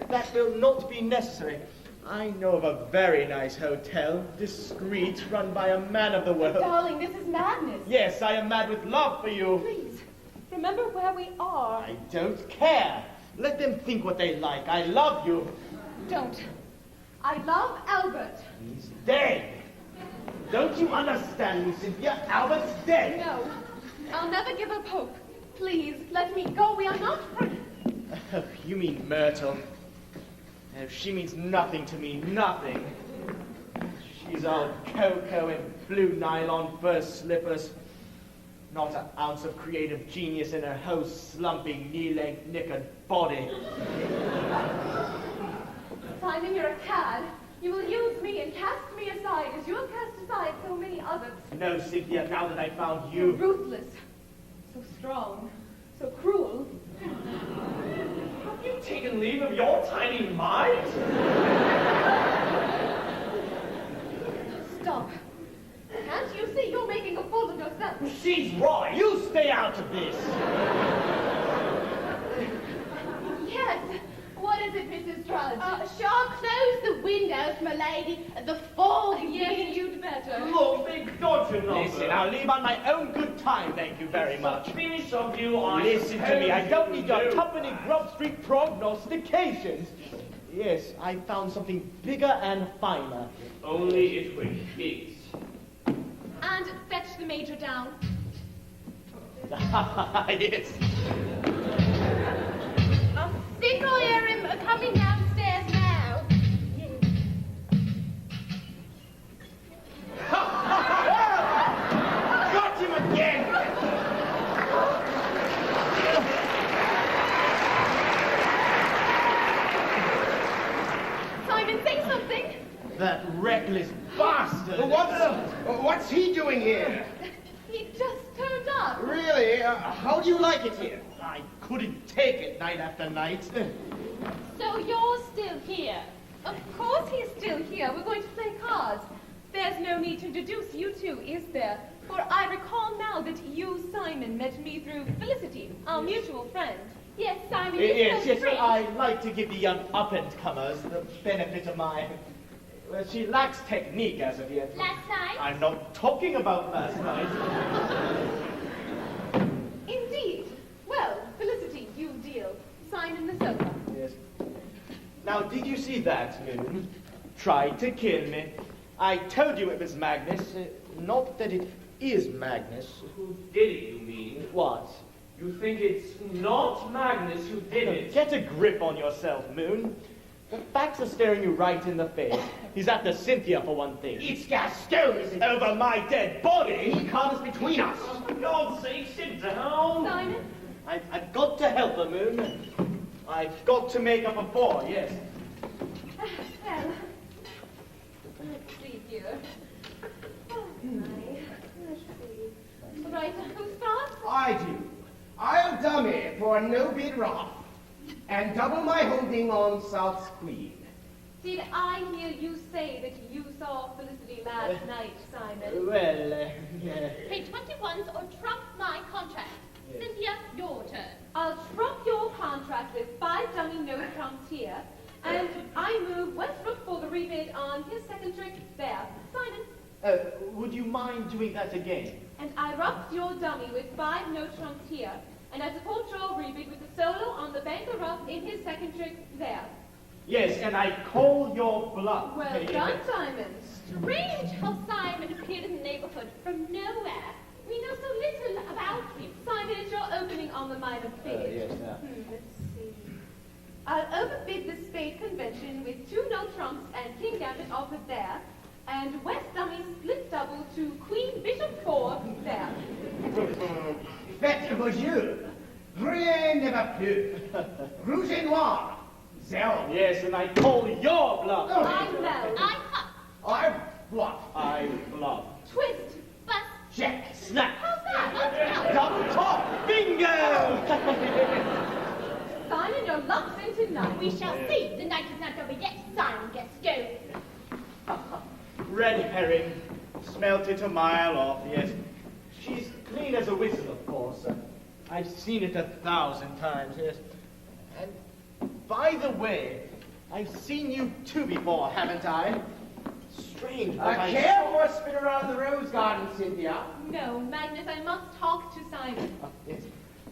that will not be necessary. I know of a very nice hotel, discreet, run by a man of the world.
Darling, this is madness.
Yes, I am mad with love for you.
Please, remember where we are.
I don't care. Let them think what they like. I love you.
Don't. I love Albert.
He's dead. Don't you understand me, Cynthia? Albert's dead.
No, I'll never give up hope. Please, let me go. We are not free.
Oh, you mean Myrtle. Oh, she means nothing to me, nothing. She these old cocoa and blue nylon fur slippers. Not an ounce of creative genius in her whole slumping, knee-length, knickered body.
Simon, you're a cad. You will use me and cast me aside as you have cast aside so many others.
No, Cynthia, now that I found
So
you.
ruthless, so strong, so cruel.
Have you taken leave of your tiny mind?
Stop. Can't you see you're making a fool of yourself?
She's right.
You stay out of this.
Yes. What is it, Mrs. Drudge?
Shaw, close the windows, my lady. The fog.
Yes, you'd better.
Look, they've got your number.
Listen, I'll leave on my own good time, thank you very much.
Finish of you, I
Listen to me, I don't need your
do.
tuppenny Grub Street prognostications. Yes, I found something bigger and finer.
Only it will is.
And fetch the major down.
Yes.
I think I hear him coming downstairs now.
Got him again!
Simon, say something.
That reckless bastard!
What's he doing here?
He just turned up.
Really? How do you like it here?
I couldn't take it night after night.
So you're still here?
Of course he's still here. We're going to play cards. There's no need to introduce you two, is there? For I recall now that you, Simon, met me through Felicity, our mutual friend.
Yes, Simon,
Yes,
you're
yes,
so free.
I like to give the young up-and-comers the benefit of my... Well, she lacks technique as of yet.
Last night?
I'm not talking about last night.
Indeed. Well, Felicity, you deal. Simon the sofa.
Yes. Now, did you see that, Moon? Tried to kill me. I told you it was Magnus. Not that it is Magnus.
Who did it, you mean?
What?
You think it's not Magnus who did it?
Get a grip on yourself, Moon. The facts are staring you right in the face. He's after Cynthia, for one thing.
It's Gaston, isn't it?
Over my dead body!
He caught us between us.
For God's sake, sit down.
Simon?
I've got to help her, Moon. I've got to make up a for, yes.
Well, let's see here. Oh, my. Let's see. Right, who starts?
I do. I'll dummy for no bid rough and double my holding on South's Queen.
Did I hear you say that you saw Felicity last night, Simon?
Well,
Pay 21s or trump my contract. Cynthia, your turn.
I'll trump your contract with 5 dummy no trumps here, and I move Westbrook for the rebid on his second trick there. Simon.
Would you mind doing that again?
And I ruffed your dummy with 5 no trumps here, and I support your rebid with the solo on the banker ruff in his second trick there.
Yes, and I call your bluff.
Well done, Simon.
Strange how Simon appeared in the neighborhood from nowhere. We know so little about him.
Simon, it's your opening on the minor bid.
Yes,
Let's see. I'll overbid the spade convention with 2 no trumps and king gambit offered there, and West dummy split double to queen bishop 4 there.
Faites vos jeux. Rien ne va plus. Rouge et noir. Zero.
Yes, and I call your bluff.
I know.
I huff.
I bluff.
I bluff.
Twist.
Bust.
Check.
Snap.
How's that?
Double top. Bingo!
Simon, your luck's in tonight.
We shall see. The night is not over yet. Simon gets go.
Red herring. Smelt it a mile off, yes. She's clean as a whistle, of course. I've seen it 1,000 times, yes. And by the way, I've seen you two before, haven't I? Strange, but I
Care for a spin around the rose garden, Cynthia?
No, Magnus, I must talk to Simon.
Yes.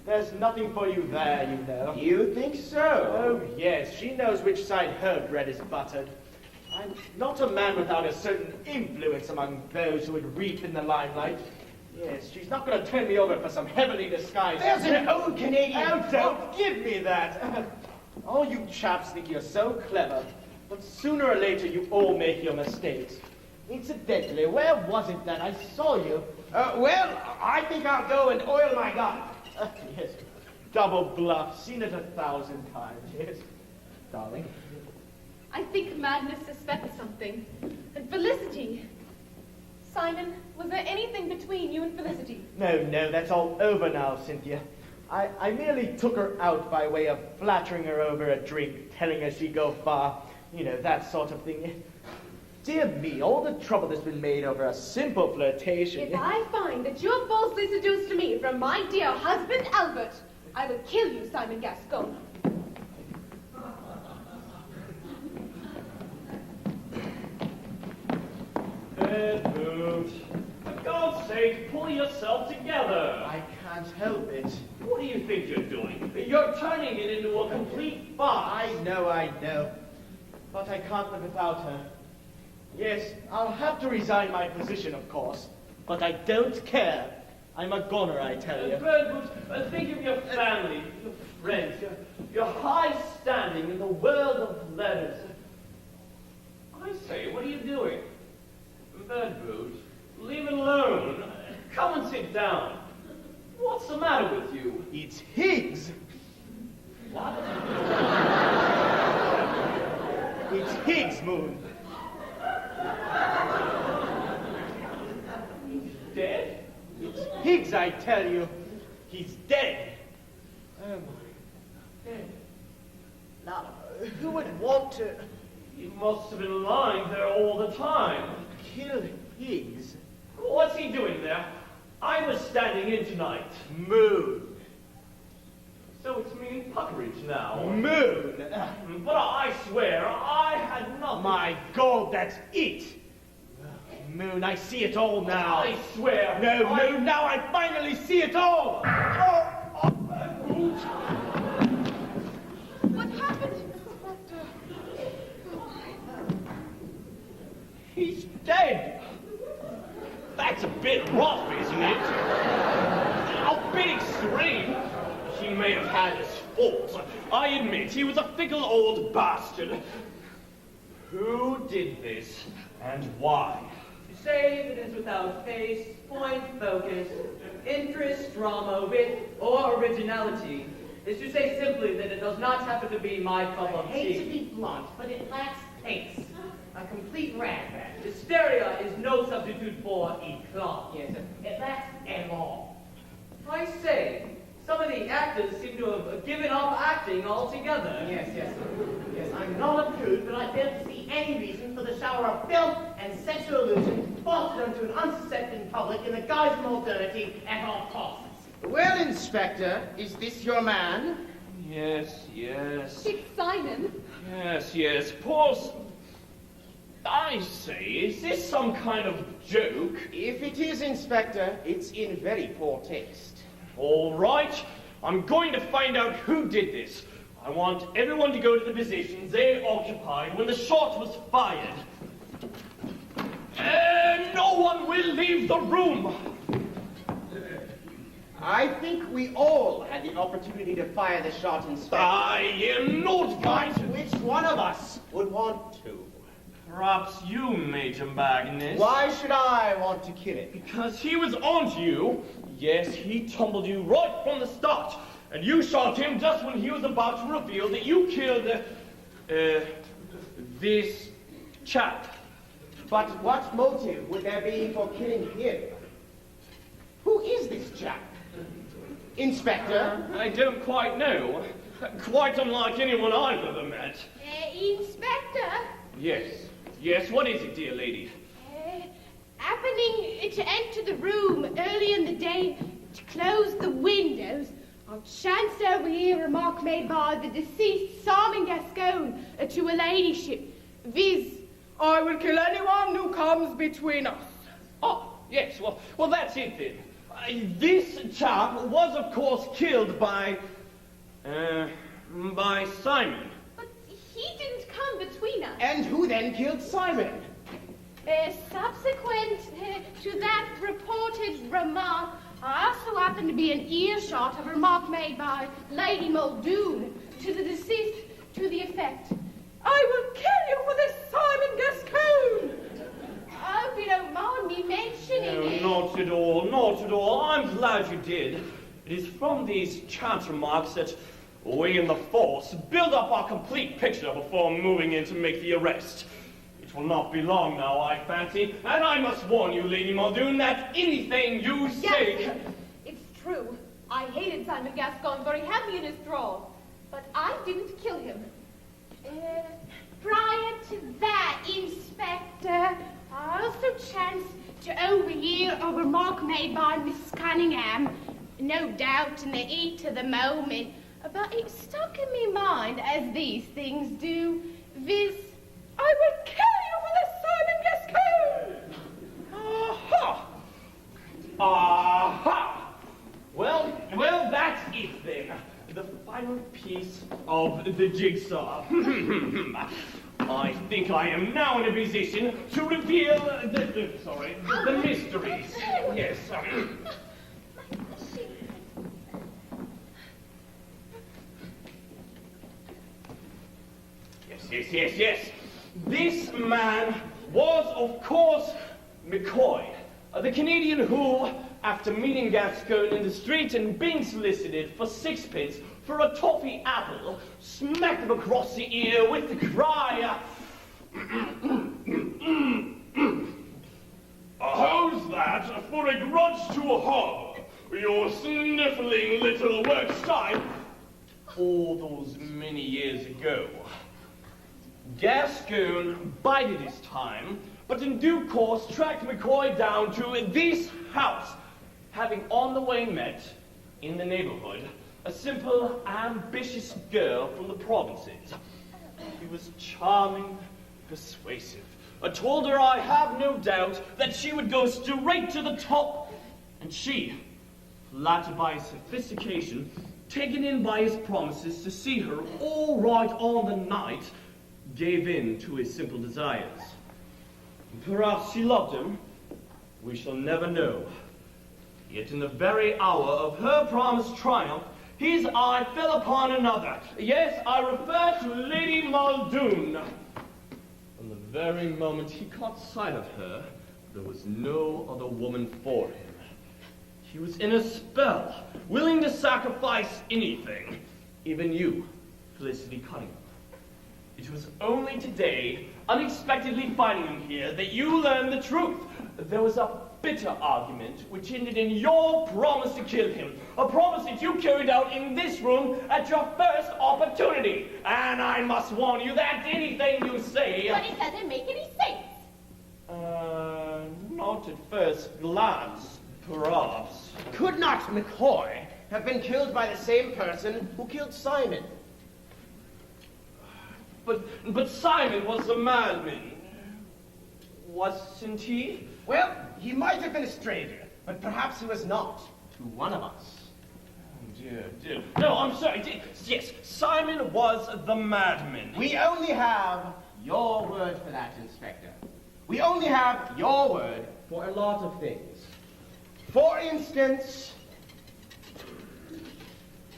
There's nothing for you there, you know.
You think so?
Oh, yes, she knows which side her bread is buttered. I'm not a man without a certain influence among those who would reap in the limelight. Yes, she's not going to turn me over for some heavily disguised...
There's an old Canadian...
Oh, don't give me that! All you chaps think you're so clever, but sooner or later you all make your mistakes. Incidentally, where was it that I saw you?
Well, I think I'll go and oil my gun.
Yes, double bluff, seen it 1,000 times, yes. Darling.
I think Madness suspects something. And Felicity. Simon, was there anything between you and Felicity?
No, that's all over now, Cynthia. I merely took her out by way of flattering her over a drink, telling her she'd go far, you know, that sort of thing. Dear me, all the trouble that's been made over a simple flirtation.
If I find that you're falsely seduced to me from my dear husband, Albert, I will kill you, Simon Gascon.
Edmund, for God's sake, pull yourself together.
I can't help it.
What do you think you're doing? You're turning it into a complete farce.
I know. But I can't live without her. Yes, I'll have to resign my position, of course. But I don't care. I'm a goner, I tell you.
Edmund, think of your family, your friends, your high standing in the world of letters. I say, what are you doing? Edmund, leave it alone. Come and sit down. What's the matter with you?
It's Higgs.
What?
It's Higgs, Moon.
He's dead?
It's Higgs, I tell you. He's dead. Oh, my. Dead. Now, who would want to...
He must have been lying there all the time.
Kill Higgs?
What's he doing there? I was standing in tonight.
Moon.
So it's meaning Puckeridge now.
Moon.
But I swear, I had nothing.
My God, that's it. Moon, I see it all now.
I swear.
No, Moon, now I finally see it all.
What happened?
He's dead. That's a bit rough, isn't it? A bit extreme. He may have had his faults. I admit he was a fickle old bastard. Who did this, and why?
To say that it is without face, point, focus, interest, drama, wit, or originality is to say simply that it does not happen to be my cup of
I hate to
tea.
be blunt, but it lacks taste. A complete ragback.
Hysteria is no substitute for eclat.
Yes, it lacks amour.
I say, some of the actors seem to have given up acting altogether.
Yes, I'm not a prude, but I fail to see any reason for the shower of filth and sexual illusion fostered onto an unsuspecting public in the guise of modernity at all costs.
Well, Inspector, is this your man?
Yes.
It's Simon.
Yes, pause. I say, is this some kind of joke?
If it is, Inspector, it's in very poor taste.
All right, I'm going to find out who did this. I want everyone to go to the positions they occupied when the shot was fired. No one will leave the room.
I think we all had the opportunity to fire the shot, Inspector.
I am not going to.
Which one of us would want to?
Perhaps you, Major Magnus.
Why should I want to kill it?
Because he was onto you. Yes, he tumbled you right from the start. And you shot him just when he was about to reveal that you killed, this chap.
But what motive would there be for killing him? Who is this chap? Inspector?
I don't quite know. Quite unlike anyone I've ever met.
Inspector?
Yes, what is it, dear lady?
Happening to enter the room early in the day to close the windows, I chanced to overhear a remark made by the deceased Simon Gascon to a ladyship, viz.
I will kill anyone who comes between us.
Oh, yes, well that's it then. This chap was, of course, killed by Simon.
But he didn't come between us.
And who then killed Simon?
Subsequent to that reported remark, I also happened to be in earshot of a remark made by Lady Muldoon to the deceased to the effect,
I will kill you for this Simon Gascon!
I hope you don't mind me mentioning it.
Not at all, not at all. I'm glad you did. It is from these chance remarks that we in the force build up our complete picture before moving in to make the arrest. It will not be long now, I fancy, and I must warn you, Lady Muldoon, that anything you say...
Yes, it's true. I hated Simon Gascoigne, for he had me in his thrall. But I didn't kill him.
Prior to that, Inspector, I also chanced to overhear a remark made by Miss Cunningham, no doubt in the heat of the moment, but it stuck in my mind, as these things do, viz. I will kill you with a Simon Gascoigne!
Aha! Aha! Well, that's it then. The final piece of the jigsaw. I think I am now in a position to reveal the mysteries. Yes. Yes. This man was, of course, McCoy, the Canadian who, after meeting Gascoigne in the street and being solicited for sixpence for a toffee apple, smacked him across the ear with the cry,
"How's that for a grudge to a hob, your sniffling little work shy?"
All those many years ago. Gascoigne bided his time, but in due course tracked McCoy down to this house, having on the way met, in the neighborhood, a simple, ambitious girl from the provinces. He was charming, persuasive. I told her I have no doubt that she would go straight to the top, and she, flattered by his sophistication, taken in by his promises to see her all right on the night, gave in to his simple desires. Perhaps she loved him. We shall never know. Yet in the very hour of her promised triumph, his eye fell upon another. Yes, I refer to Lady Muldoon. From the very moment he caught sight of her, there was no other woman for him. He was in a spell, willing to sacrifice anything, even you, Felicity Cunningham. It was only today, unexpectedly finding him here, that you learned the truth. There was a bitter argument which ended in your promise to kill him, a promise that you carried out in this room at your first opportunity. And I must warn you that anything you say...
But it doesn't make any sense.
Not at first glance, perhaps.
Could not McCoy have been killed by the same person who killed Simon?
But Simon was a madman, wasn't he?
Well, he might have been a stranger, but perhaps he was not to one of us.
Oh, dear. No, I'm sorry. Yes, Simon was the madman.
We only have your word for that, Inspector. We only have your word for a lot of things. For instance,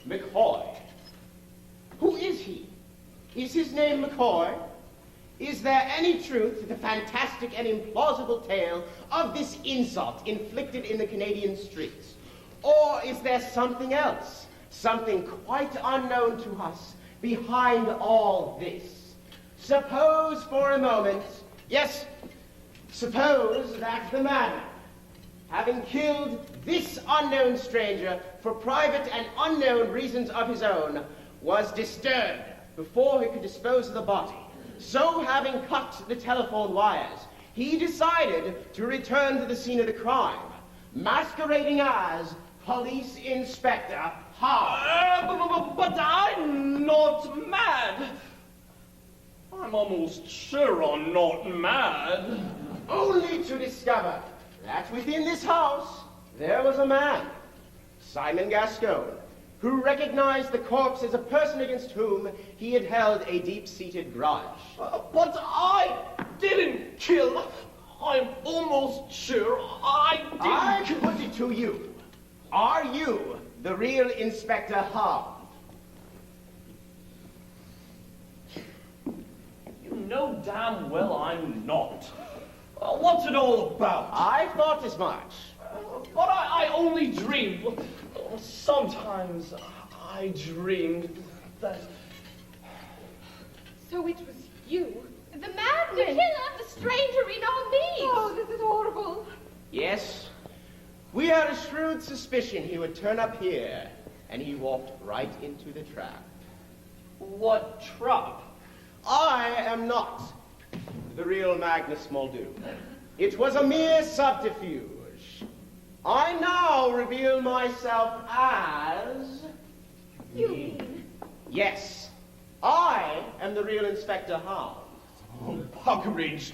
McCoy. Who is he? Is his name McCoy? Is there any truth to the fantastic and implausible tale of this insult inflicted in the Canadian streets? Or is there something else, something quite unknown to us, behind all this? Suppose for a moment, yes, suppose that the man, having killed this unknown stranger for private and unknown reasons of his own, was disturbed before he could dispose of the body. So having cut the telephone wires, he decided to return to the scene of the crime, masquerading as Police Inspector Hound.
But I'm not mad. I'm almost sure I'm not mad.
Only to discover that within this house there was a man, Simon Gascoigne, who recognized the corpse as a person against whom he had held a deep-seated grudge.
But I didn't kill. I'm almost sure I didn't.
I put it to you. Are you the real Inspector Hound?
You know damn well I'm not. What's it all about?
I thought as much.
But I only dreamed. Sometimes I dreamed that...
So it was you?
The madman! The killer! The stranger in our midst!
Oh, this is horrible.
Yes. We had a shrewd suspicion he would turn up here, and he walked right into the trap.
What trap?
I am not the real Magnus Muldoon. It was a mere subterfuge. I now reveal myself as...
You mean?
Yes, I am the real Inspector Hound.
Oh, Puckeridge!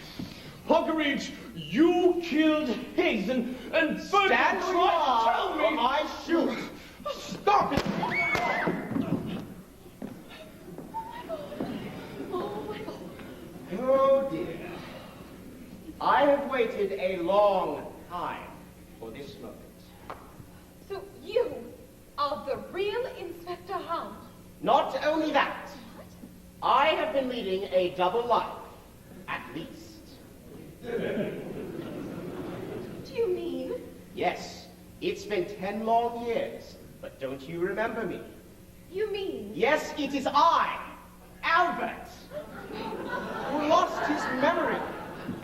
Puckeridge, you killed Higgs and
Stand where you are,
tell me...
or I shoot!
Stop it!
Oh dear. I have waited a long time for this moment.
So you are the real Inspector Hound?
Not only that, I have been leading a double life, at least.
Do you mean?
Yes, it's been 10 long years, but don't you remember me?
You mean?
Yes, it is I, Albert, who lost his memory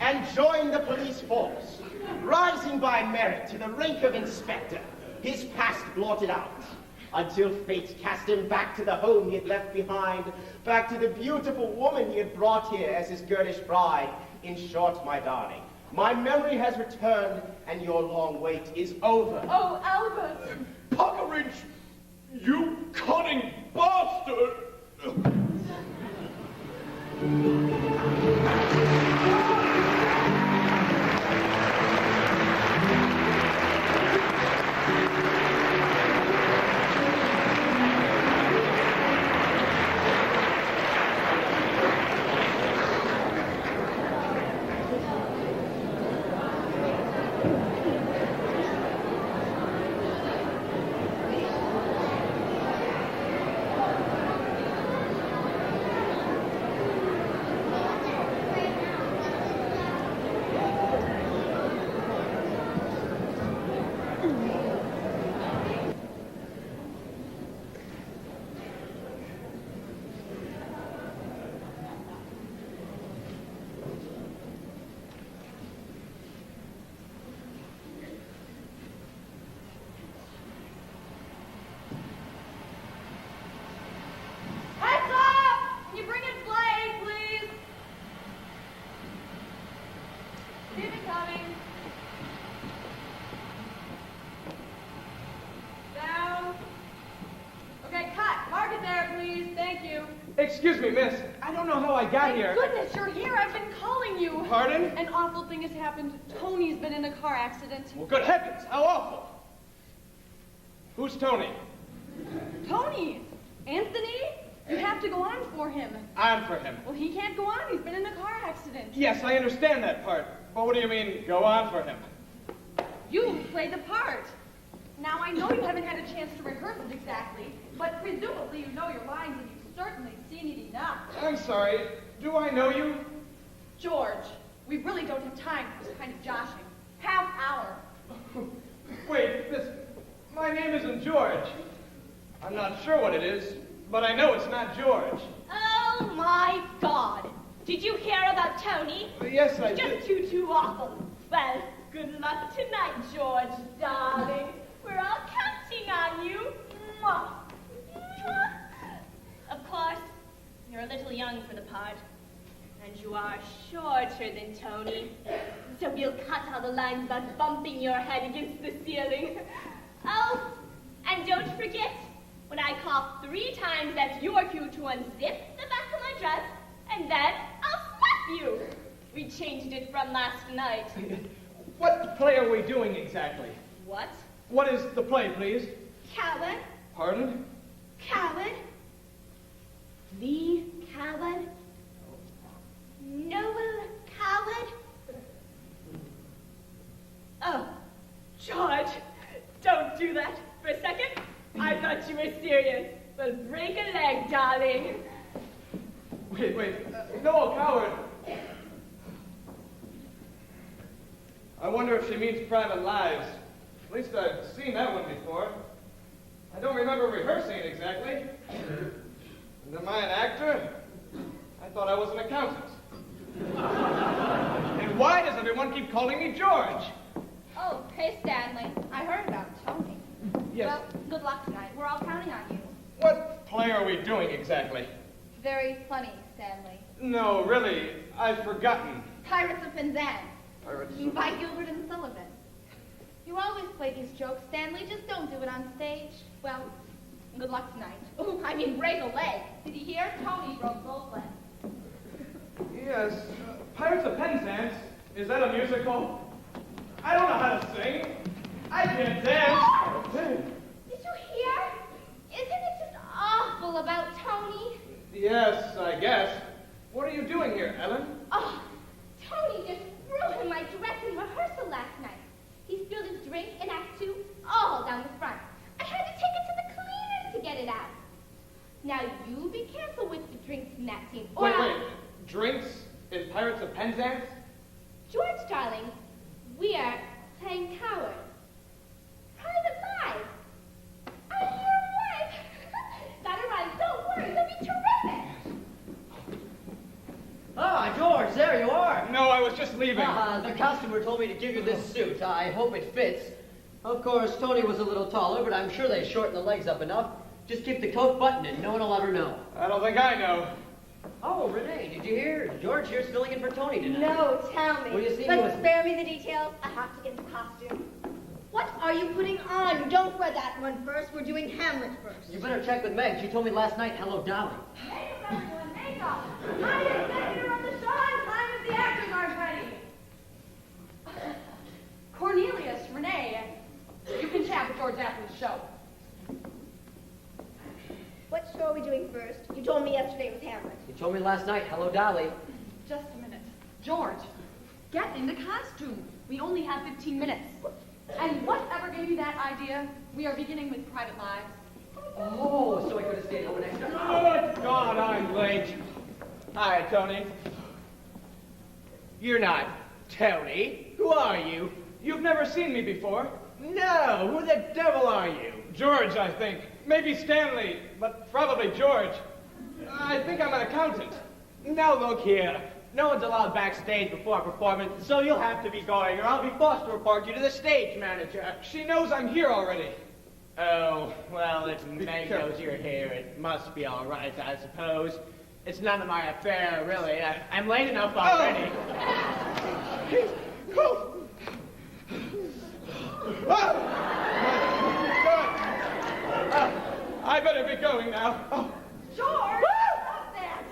and joined the police force, rising by merit to the rank of inspector, his past blotted out, until fate cast him back to the home he had left behind, back to the beautiful woman he had brought here as his girlish bride. In short, my darling, my memory has returned, and your long wait is over.
Oh, Albert!
Puckeridge, you cunning bastard!
Excuse me, miss. I don't know how I got here.
Goodness, you're here. I've been calling you.
Pardon?
An awful thing has happened. Tony's been in a car accident.
Well, good heavens, how awful. Who's Tony?
Tony? Anthony? You have to go on for him.
On for him.
Well, he can't go on. He's been in a car accident.
Yes, I understand that part. But what do you mean, go on for him?
You played the part. Now, I know you haven't had a chance to rehearse it exactly, but presumably you know your lines and you've certainly seen it enough.
I'm sorry. Do I know you?
George, we really don't have time for this kind of joshing. Half hour.
Wait, miss, my name isn't George. I'm not sure what it is, but I know it's not George.
Oh, my God. Did you hear about Tony?
Yes, I did.
Just too awful. Well, good luck tonight, George, darling. We're all counting on you. Mwah. Mwah. Of course, you're a little young for the part, and you are shorter than Tony, so we'll cut all the lines about bumping your head against the ceiling. Oh, and don't forget, when I cough 3 times, that's your cue to unzip the back of my dress, and then I'll slap you. We changed it from last night.
What play are we doing exactly?
What?
What is the play, please?
Coward?
Pardon?
Coward? The coward? Noble coward? Oh, George, don't do that. For a second, I thought you were serious. Well, break a leg, darling.
Wait, no, coward. I wonder if she means private lives. At least I've seen that one before. I don't remember rehearsing it exactly. And am I an actor? I thought I was an accountant. And why does everyone keep calling me George?
Oh, hey, Stanley. I heard about Tony.
Yes.
Well, good luck tonight. We're all counting on you.
What play are we doing exactly?
Very funny, Stanley.
No, really, I've forgotten.
Pirates of Penzance.
Pirates
By Gilbert and Sullivan. You always play these jokes, Stanley. Just don't do it on stage. Well, good luck tonight. Oh, I mean, break a leg. Did you hear? Tony broke both legs.
Yes, Pirates of Penzance. Is that a musical? I don't know how to sing. I can't dance.
Did you hear? Isn't it just awful about Tony?
Yes, I guess. What are you doing here, Ellen?
Oh, Tony just ruined my dress in rehearsal last night. He spilled his drink in Act 2 all down the front. I had to take it to the cleaners to get it out. Now you be careful with the drinks in that scene. Or
Wait. Drinks in Pirates of Penzance?
George, darling, we are playing cowards. Private lives. I'm your wife. Gotta run. Don't worry, they'll be terrific.
Ah, George, there you are.
No, I was just leaving.
The costumer told me to give you this suit. I hope it fits. Of course, Tony was a little taller, but I'm sure they shortened the legs up enough. Just keep the coat buttoned and no one will ever know.
I don't think I know.
Oh, Renee, did you hear? George here's filling in for Tony tonight.
No, tell me.
Will you see me
but
with...
spare me the details. I have to get the costume. What are you putting on? Don't wear that one first. We're doing Hamlet first.
You better check with Meg. She told me last night, hello, Dolly.
Makeup, everyone, makeup. My executor of the show and time if the actors aren't ready.
Cornelius, Renee, you can chat with George after the show.
What show are we doing first? You told me yesterday it was Hamlet.
You told me last night, hello, Dolly.
Just a minute. George, get into costume. We only have 15 minutes. And whatever gave you that idea, we are beginning with Private Lives.
Oh, so I could have stayed home an extra
Good God, I'm late. Hi, Tony.
You're not Tony. Who are you?
You've never seen me before.
No, who the devil are you?
George, I think. Maybe Stanley, but probably George. I think I'm an accountant.
Now look here. No one's allowed backstage before a performance, so you'll have to be going, or I'll be forced to report you to the stage manager.
She knows I'm here already.
Oh, well, if Meg knows you're here, it must be all right, I suppose. It's none of my affair, really. I'm late enough already.
Oh. I better be going now. Oh.
George, stop that.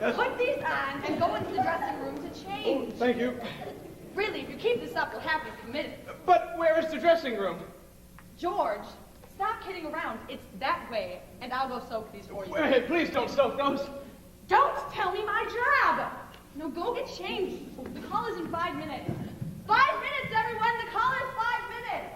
Here, put these on and go into the dressing room to change.
Oh, thank you.
Really, if you keep this up, you'll have to commit it.
But where is the dressing room?
George, stop kidding around. It's that way, and I'll go soak these for you.
Wait, please don't soak those.
Don't tell me my job. No, go get changed. The call is in 5 minutes. 5 minutes, everyone. The call is 5 minutes.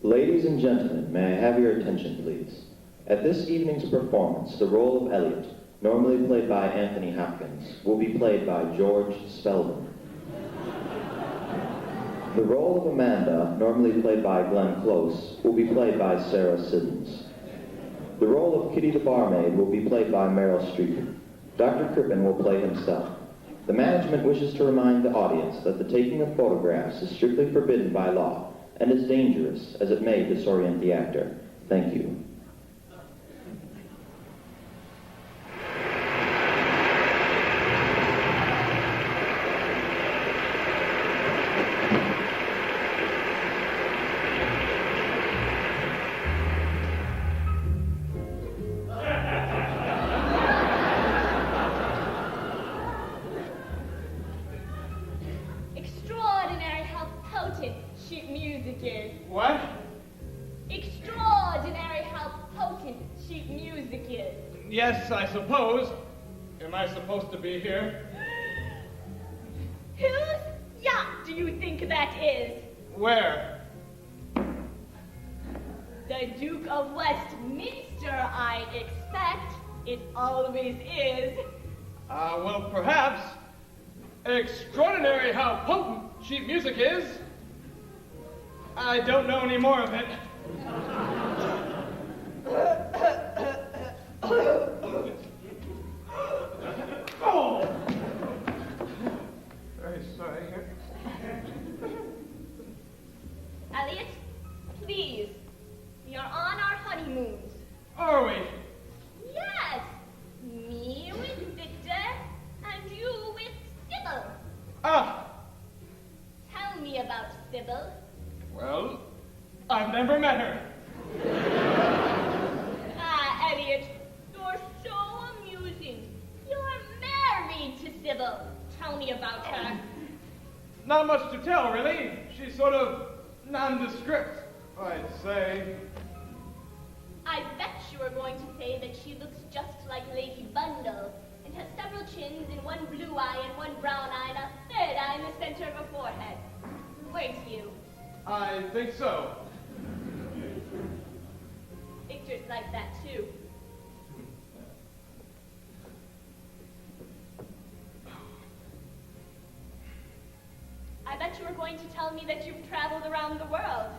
Ladies and gentlemen, may I have your attention, please? At this evening's performance, the role of Elliot, normally played by Anthony Hopkins, will be played by George Spelman. The role of Amanda, normally played by Glenn Close, will be played by Sarah Siddons. The role of Kitty the barmaid will be played by Meryl Streep. Dr. Crippen will play himself. The management wishes to remind the audience that the taking of photographs is strictly forbidden by law and is dangerous as it may disorient the actor. Thank you.
Extraordinary how potent sheet music is.
What?
Extraordinary how potent sheet music is.
Yes, I suppose. Am I supposed to be here?
Whose yacht do you think that is?
Where?
The Duke of Westminster.
Mr. I expect it always is.
Well, perhaps. Extraordinary how potent sheet music is. I don't know any more of it. Oh! Very sorry.
Elliot, please. We are on our honeymoons.
Are we?
Yes. Me with Victor and you with Sybil.
Ah!
Tell me about Sybil.
Well, I've never met her.
Ah, Elliot, you're so amusing. You're married to Sybil. Tell me about her.
Not much to tell, really. She's sort of nondescript, I'd say.
I bet you are going to say that she looks just like Lady Bundle and has several chins and one blue eye and one brown eye and a third eye in the center of her forehead. Weren't you?
I think so.
Victor's like that too. I bet you were going to tell me that you've traveled around the world.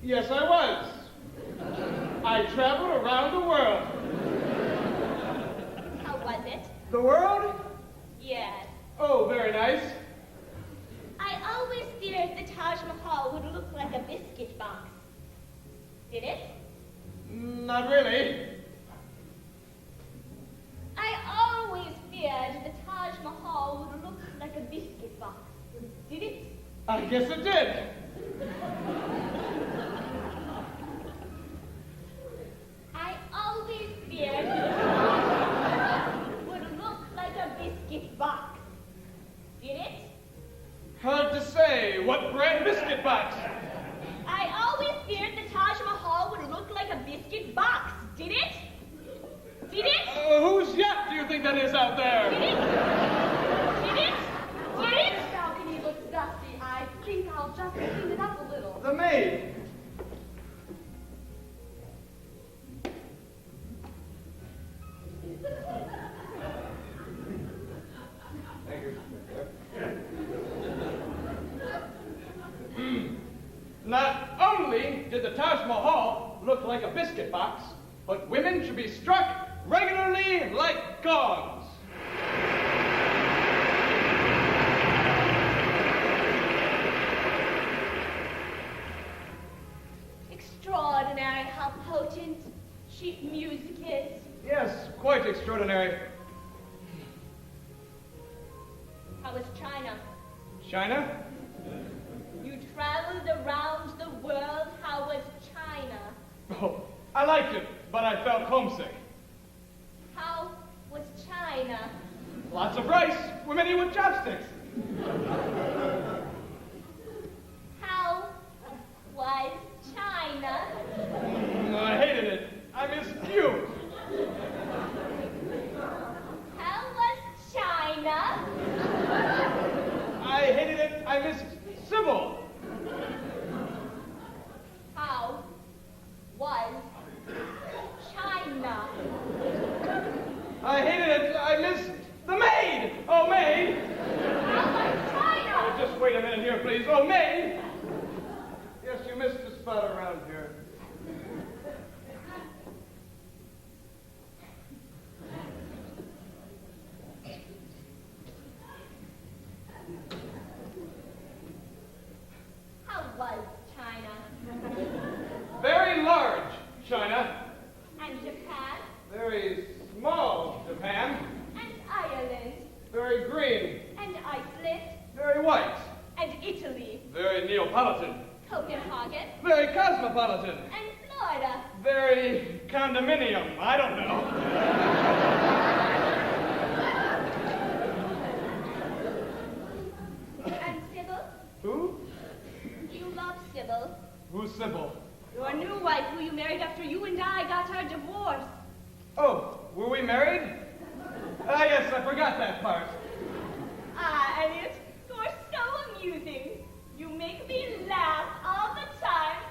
Yes, I was. I traveled around the world.
How was it?
The world?
Yes.
Oh, very nice.
I always feared the Taj Mahal would look like a biscuit box. Did it?
Not really.
I always feared the Taj Mahal would look like a biscuit box. Did it?
I guess it did.
I always feared the Taj Mahal would look like a biscuit box. Did it?
Hard to say. What brand biscuit box?
I always feared the Taj Mahal would look like a biscuit box. Did it? Did it?
Whose yacht do you think that is out there?
Did it? Did it? Did it?
This balcony looks dusty. I think I'll just clean it up a little.
The maid. Thank you. Not only did the Taj Mahal look like a biscuit box, but women should be struck regularly like gongs.
Extraordinary how potent sheet music is.
Yes, quite extraordinary.
How was China?
China?
You traveled around the world. How was China?
Oh, I liked it, but I felt homesick.
How was China?
Lots of rice, women eat with chopsticks.
How was China?
I hated it. I missed you.
How was China?
I hated it. I missed Sybil.
How was China?
I hated it. I missed the maid. Oh, maid.
How was China?
Oh, just wait a minute here, please. Oh, maid. Yes, you missed a spot around here.
How was China?
Very large China.
And Japan?
Very small Japan.
And Ireland?
Very green.
And Iceland?
Very white.
And Italy?
Very Neapolitan.
Copenhagen?
Very cosmopolitan.
And Florida?
Very condominium. I don't know.
And Sybil?
Who?
You love Sybil.
Who's Sybil?
Your new wife who you married after you and I got our divorce.
Oh, were we married? Ah, yes, I forgot that part.
Ah, Elliot, you're so amusing. You make me laugh all the time.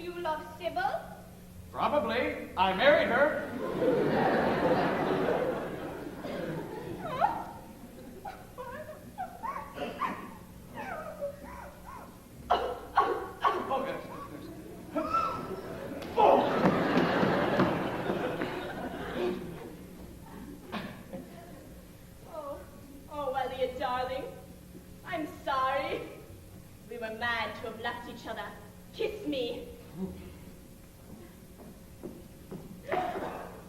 You love Sybil?
Probably. I married her.
Oh, Elliot, darling. I'm sorry. We were mad to have left each other. Kiss me.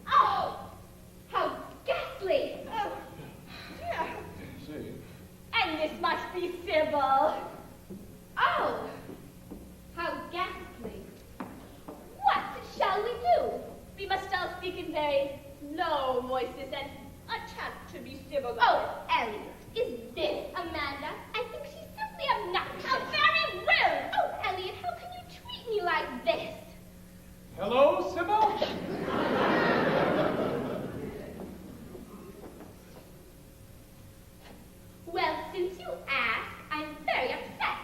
Oh! How ghastly! Oh, dear.
See.
And this must be Sybil. Oh! How ghastly. What shall we do? We must all speak in very low voices and attempt to be civilized. Oh, Elliot, is this Amanda? I think she's simply obnoxious. How very rude! Oh, Elliot, how can you treat me like this?
Hello, Sybil?
Well, since you ask, I'm very upset.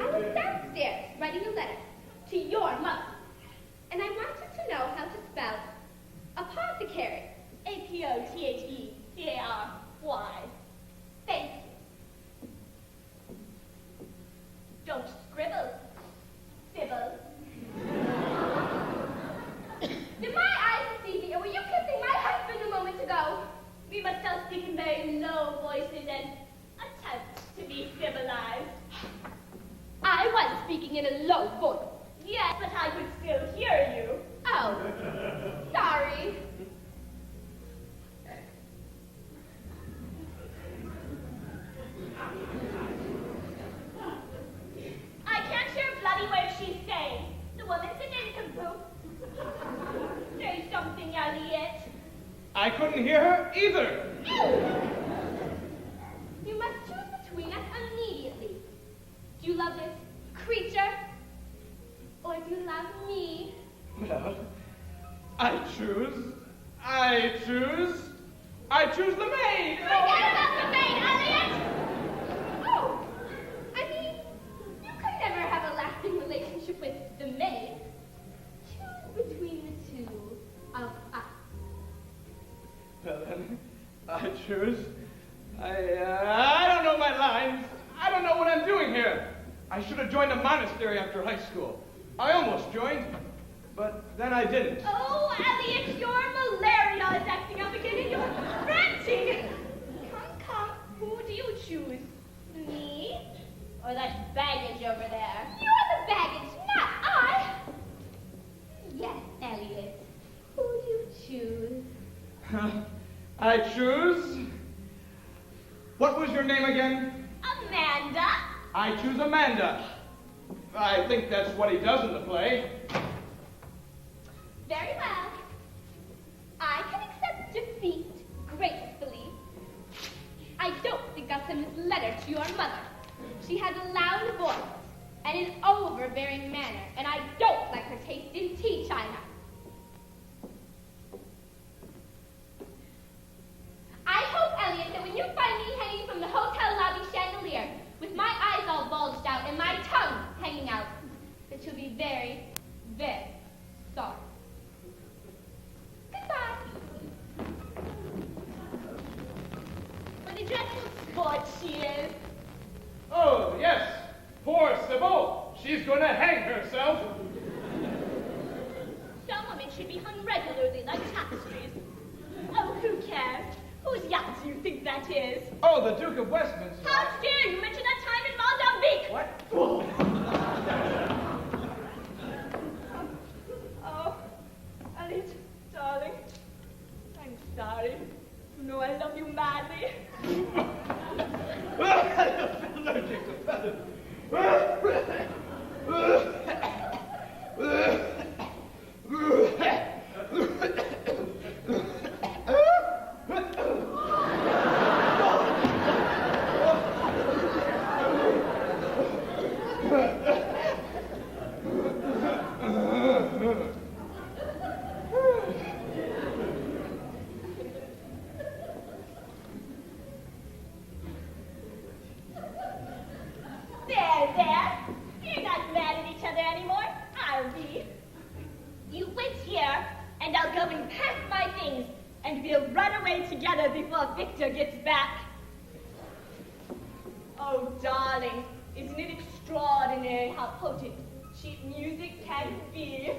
I was downstairs writing a letter to your mother, and I wanted to know how to spell apothecary.
Apothecary.
Thank you.
Don't scribble, Sybil.
Did my eyes deceive me, or were you kissing my husband a moment ago?
We must all speak in very low voices and attempt to be civilized.
I was speaking in a low voice.
Yes, but I could still hear you.
Oh, sorry.
I can't hear bloody word she's saying. The woman's an nincompoop. Say something, Elliot.
I couldn't hear her either.
You must choose between us immediately. Do you love this creature, or do you love me?
Well, I choose the maid.
Forget about the maid, Elliot! Oh, I mean, you could never have a lasting relationship with the maid. Choose between the two of us.
Well, then, I choose. I don't know my lines. I don't know what I'm doing here. I should have joined a monastery after high school. I almost joined, but then I didn't.
Oh, Elliot, your malaria is acting up again and you're ranting. Come, who do you choose? Me? Or that baggage over there?
You're the baggage, not I. Yes, Elliot. Who do you choose?
I choose. What was your name again?
Amanda.
I choose Amanda. I think that's what he does in the play.
Very well. I can accept defeat gracefully. I don't think I'll send this letter to your mother. She has a loud voice and an overbearing manner, and I don't like her taste in tea china. I hope, Elliot, that when you find me hanging from the hotel lobby chandelier, with my eyes all bulged out and my tongue hanging out, that you'll be very, very sorry. Goodbye.
What a dreadful sport she is.
Oh, yes. Poor Sybil. She's going to hang herself.
Some women should be hung regularly like tapestries. Oh, who cares? Whose yacht do you think that is?
Oh, the Duke of Westminster.
How dare you mention that time in Mozambique?
What?
Oh, Elliot, darling, I'm sorry. You know I love you madly.
Allergic to feathers.
I'll be. You wait here, and I'll go and pack my things, and we'll run away together before Victor gets back. Oh, darling, isn't it extraordinary how potent cheap music can be?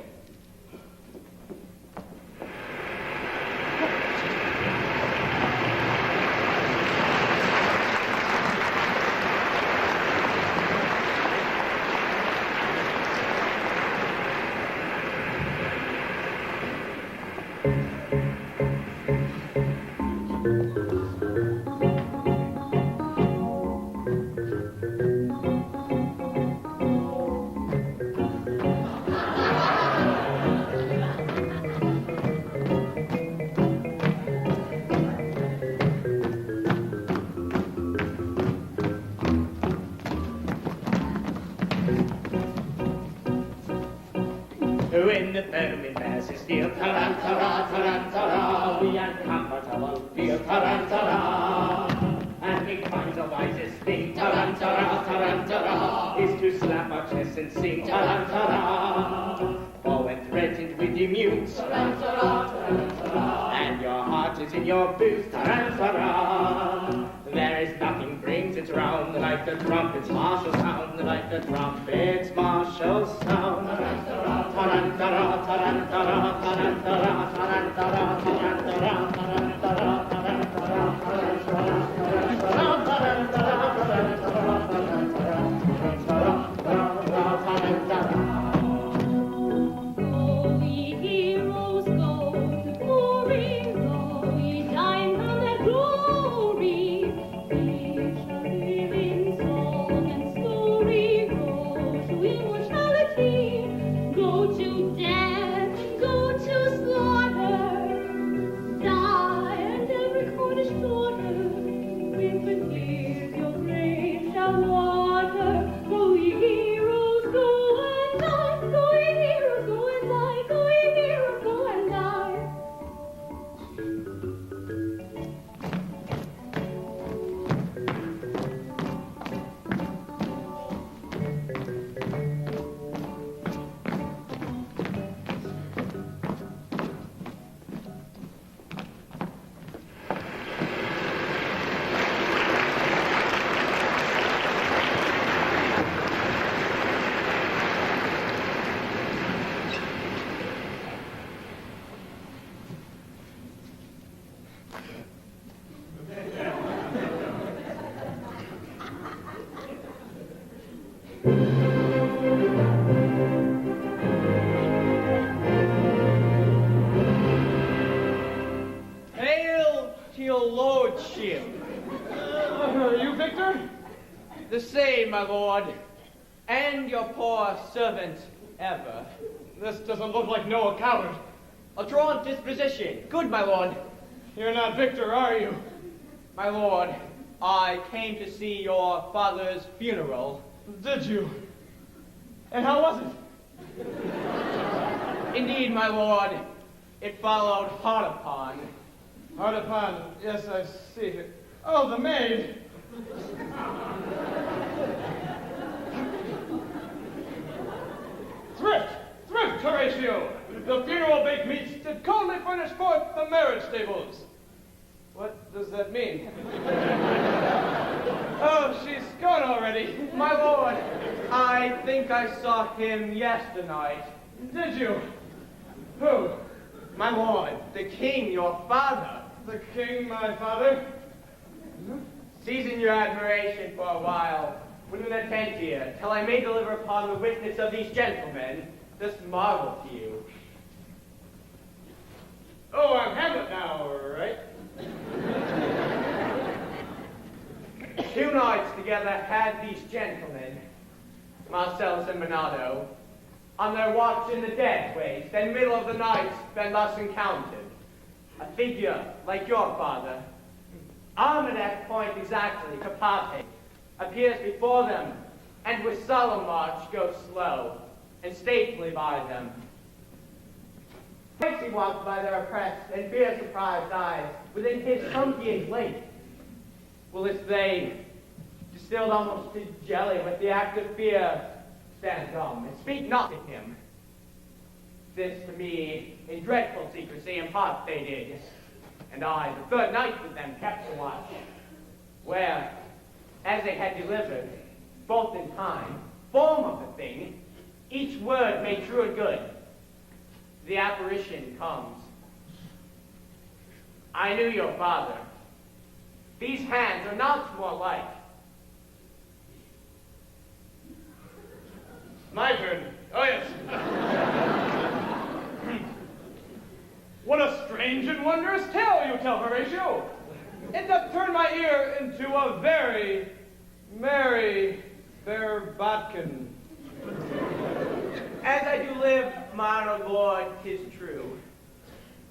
When the firmament masses steel, tarantara, tarantara, we uncomfortable feel, tarantara. And we find the wisest thing, tarantara, tarantara, is to slap our chests and sing, tarantara. For when threatened with immune, tarantara, tarantara, and your heart is in your boots, tarantara. There is nothing brings it round like the trumpet's martial sound, like the trumpet's martial sound. Tarantara, tarantara, tarantara, tarantara, tarantara, tarantara, tarantara,
Hail to your lordship.
You Victor?
The same, my lord, and your poor servant ever.
This doesn't look like Noah Coward.
A drawn disposition. Good, my lord.
You're not Victor, are you?
My lord, I came to see your father's funeral.
Did you? And how was it?
Indeed, my lord, it followed hard upon.
Hard upon, yes, I see. Oh, the maid. Thrift, Horatio. The funeral baked meats did coldly furnish forth the marriage stables. What does that mean? Oh, she's gone already.
My lord, I think I saw him yesternight.
Did you? Who?
My lord, the king, your father.
The king, my father?
Seizing your admiration for a while, will not attend here, till I may deliver upon the witness of these gentlemen this marvel to you.
Oh, I'm Hamlet now, right?
2 nights together had these gentlemen, Marcellus and Monado, on their watch in the dead waste, and middle of the night been thus encountered. A figure like your father, armed at that point exactly, capate, appears before them, and with solemn march goes slow, and stately by them. Twice he walks by their oppressed and fear-surprised eyes, within his Trumpian lake. Whilst they, distilled almost to jelly with the act of fear, stand dumb and speak not to him,
This to me in dreadful secrecy in part they did, and I, the third night with them, kept the watch, where, as they had delivered, both in time, form of the thing, each word made true and good, the apparition comes. I knew your father. These hands are not more like.
My turn. Oh, yes. What a strange and wondrous tale you tell, Horatio. It doth turn my ear into a very merry fair bodkin.
As I do live, my honored lord, 'tis true.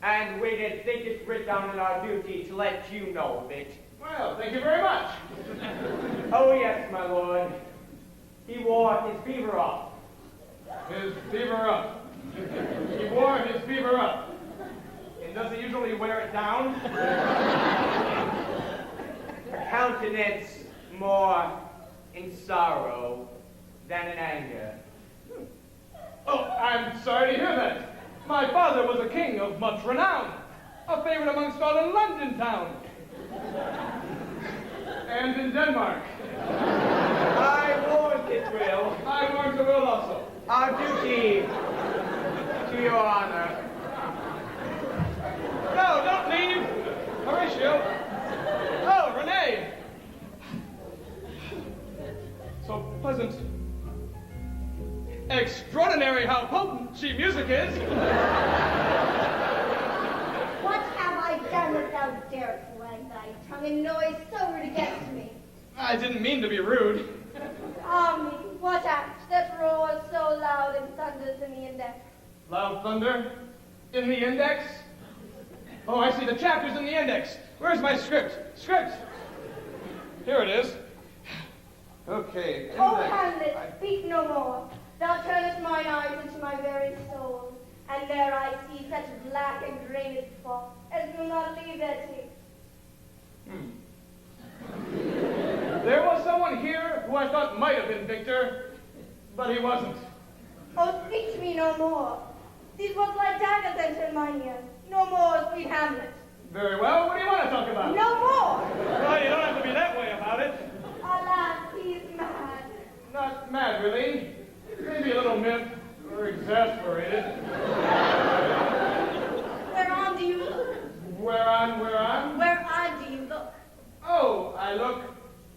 And we did think it writ down in our duty to let you know of it.
Well, thank you very much.
Oh, yes, my lord. He wore his beaver off.
His beaver up. He wore his beaver up. And does he usually wear it down?
Countenance more in sorrow than in anger.
Oh, I'm sorry to hear that. My father was a king of much renown, a favorite amongst all in London town. And in Denmark.
I warrant it will.
I warrant it will also.
Our duty to your honor.
No, don't leave. Horatio. Oh, Renee. So pleasant. Extraordinary how potent she music is.
What have I done that thou darest wag thy tongue in noise so rude against me?
I didn't mean to be rude.
Ah me, what act that roars so loud and thunders in the index?
Loud thunder? In the index? Oh, I see the chapters in the index. Where's my script? Script! Here it is. Okay. Index.
Oh, Hamlet, speak no more. Thou turnest mine eyes into my very soul, and there I see such black and drained spots as do not leave their teeth.
There was someone here who I thought might have been Victor, but he wasn't.
Oh, speak to me no more. These words like daggers enter mine ears. No more, sweet Hamlet.
Very well. What do you want to talk about?
No more.
Well, you don't have to be that way about it.
Alas, he is mad.
Not mad, really. Maybe a little miffed or exasperated.
Whereon do you look?
Whereon?
Whereon do you look?
Oh, I look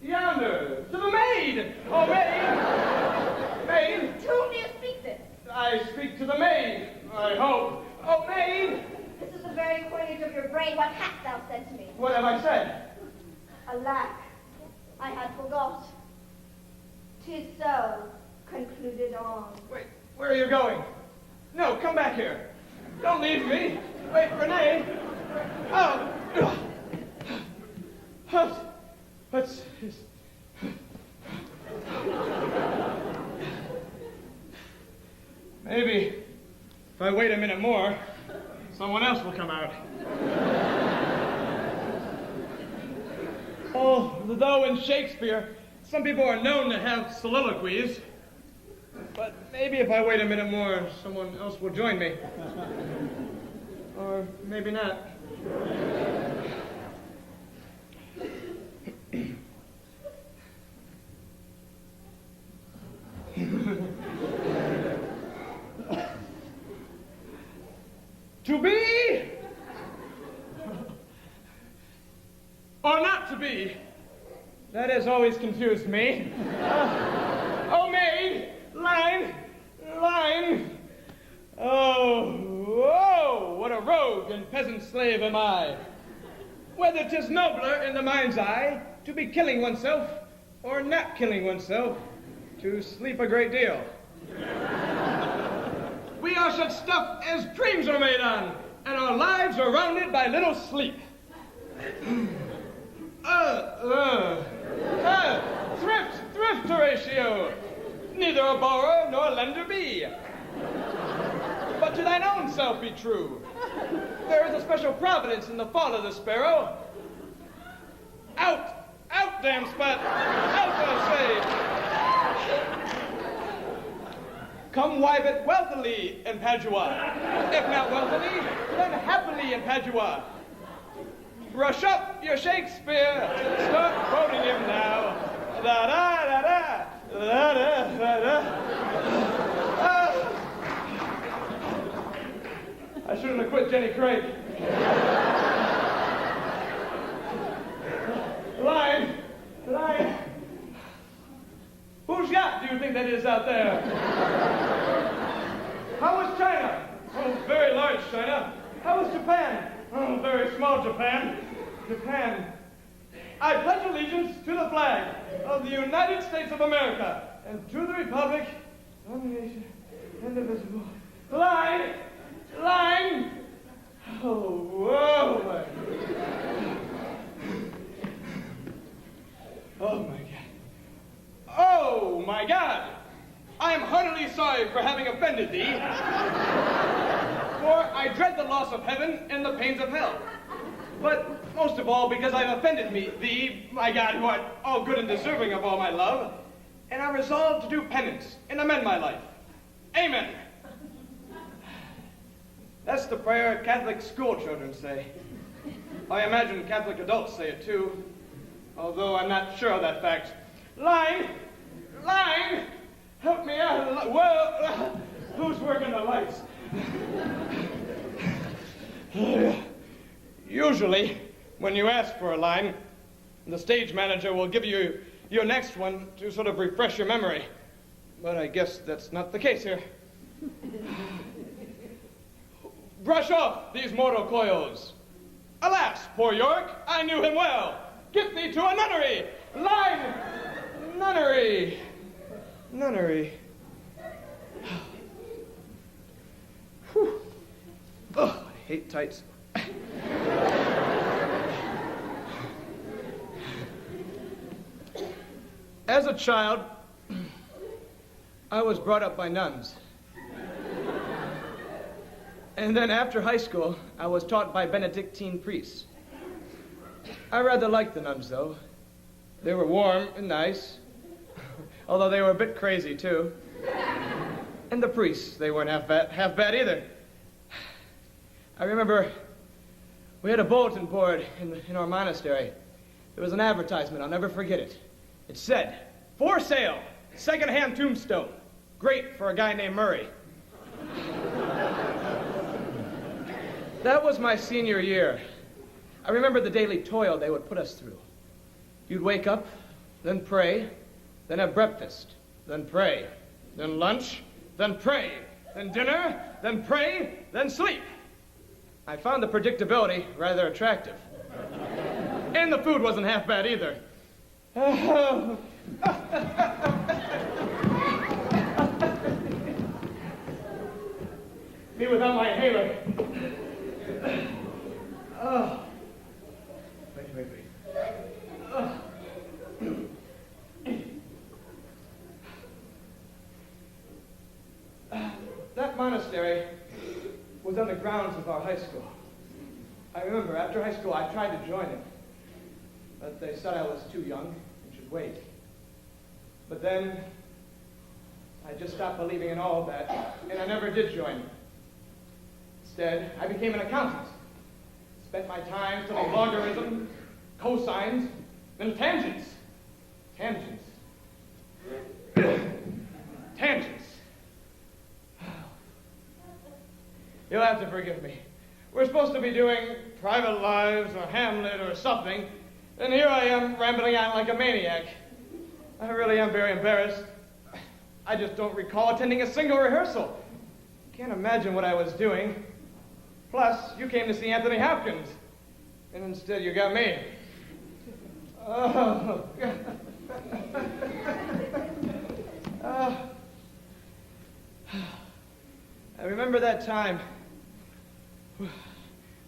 yonder, to the maid. Oh, maid. Maid.
To whom do you speak this?
I speak to the maid, I hope. Oh, maid.
This is the very coinage of your brain. What hast thou said to me?
What have I said?
Alack, I had forgot. 'Tis so, concluded on.
Wait, where are you going? No, come back here. Don't leave me. Wait, Renee. Oh. What's his... Maybe if I wait a minute more, someone else will come out. Oh, though in Shakespeare, some people are known to have soliloquies, but maybe if I wait a minute more, someone else will join me. Or maybe not. To be or not to be, that has always confused me. Oh, maid, line. Oh, what a rogue and peasant slave am I. Whether 'tis nobler in the mind's eye to be killing oneself or not killing oneself, to sleep a great deal. We are such stuff as dreams are made on, and our lives are rounded by little sleep. Thrift, Horatio. Neither a borrower nor a lender be. But to thine own self be true. There is a special providence in the fall of the sparrow. Out, damn spot, out, I say. come wive it wealthily in Padua. If not wealthily, then happily in Padua. Brush up your Shakespeare. Start quoting him now. Da da da da da da da da. I shouldn't have quit Jenny Craig. Line. Whose yacht do you think that is out there? How was China? Oh, very large China. How was Japan? Oh, very small Japan. Japan. I pledge allegiance to the flag of the United States of America and to the republic of the nation, indivisible. Line! Oh, whoa! Oh, my God! I am heartily sorry for having offended thee, for I dread the loss of heaven and the pains of hell. But most of all, because I've offended thee, my God, who art all good and deserving of all my love, and I resolve to do penance and amend my life. Amen. That's the prayer Catholic school children say. I imagine Catholic adults say it too, although I'm not sure of that fact. Line! Help me out. Well, who's working the lights? Usually, when you ask for a line, the stage manager will give you your next one to sort of refresh your memory. But I guess that's not the case here. Brush off these mortal coils. Alas, poor York, I knew him well. Get thee to a nunnery. Line! Nunnery. Whew. Oh, I hate tights. As a child, I was brought up by nuns. And then after high school, I was taught by Benedictine priests. I rather liked the nuns, though. They were warm and nice, although they were a bit crazy, too. And the priests, they weren't half bad either. I remember we had a bulletin board in our monastery. There was an advertisement, I'll never forget it. It said, "For sale, second-hand tombstone. Great for a guy named Murray." That was my senior year. I remember the daily toil they would put us through. You'd wake up, then pray, then have breakfast, then pray, then lunch, then pray, then dinner, then pray, then sleep. I found the predictability rather attractive. And the food wasn't half bad either. Me without my inhaler. Wait. That monastery was on the grounds of our high school. I remember after high school I tried to join it, but they said I was too young and should wait. But then I just stopped believing in all of that, and I never did join. Instead, I became an accountant. Spent my time studying logarithm, cosines, and tangents. Tangents. You'll have to forgive me. We're supposed to be doing Private Lives or Hamlet or something, and here I am rambling on like a maniac. I really am very embarrassed. I just don't recall attending a single rehearsal. Can't imagine what I was doing. Plus, you came to see Anthony Hopkins, and instead you got me. Oh, I remember that time.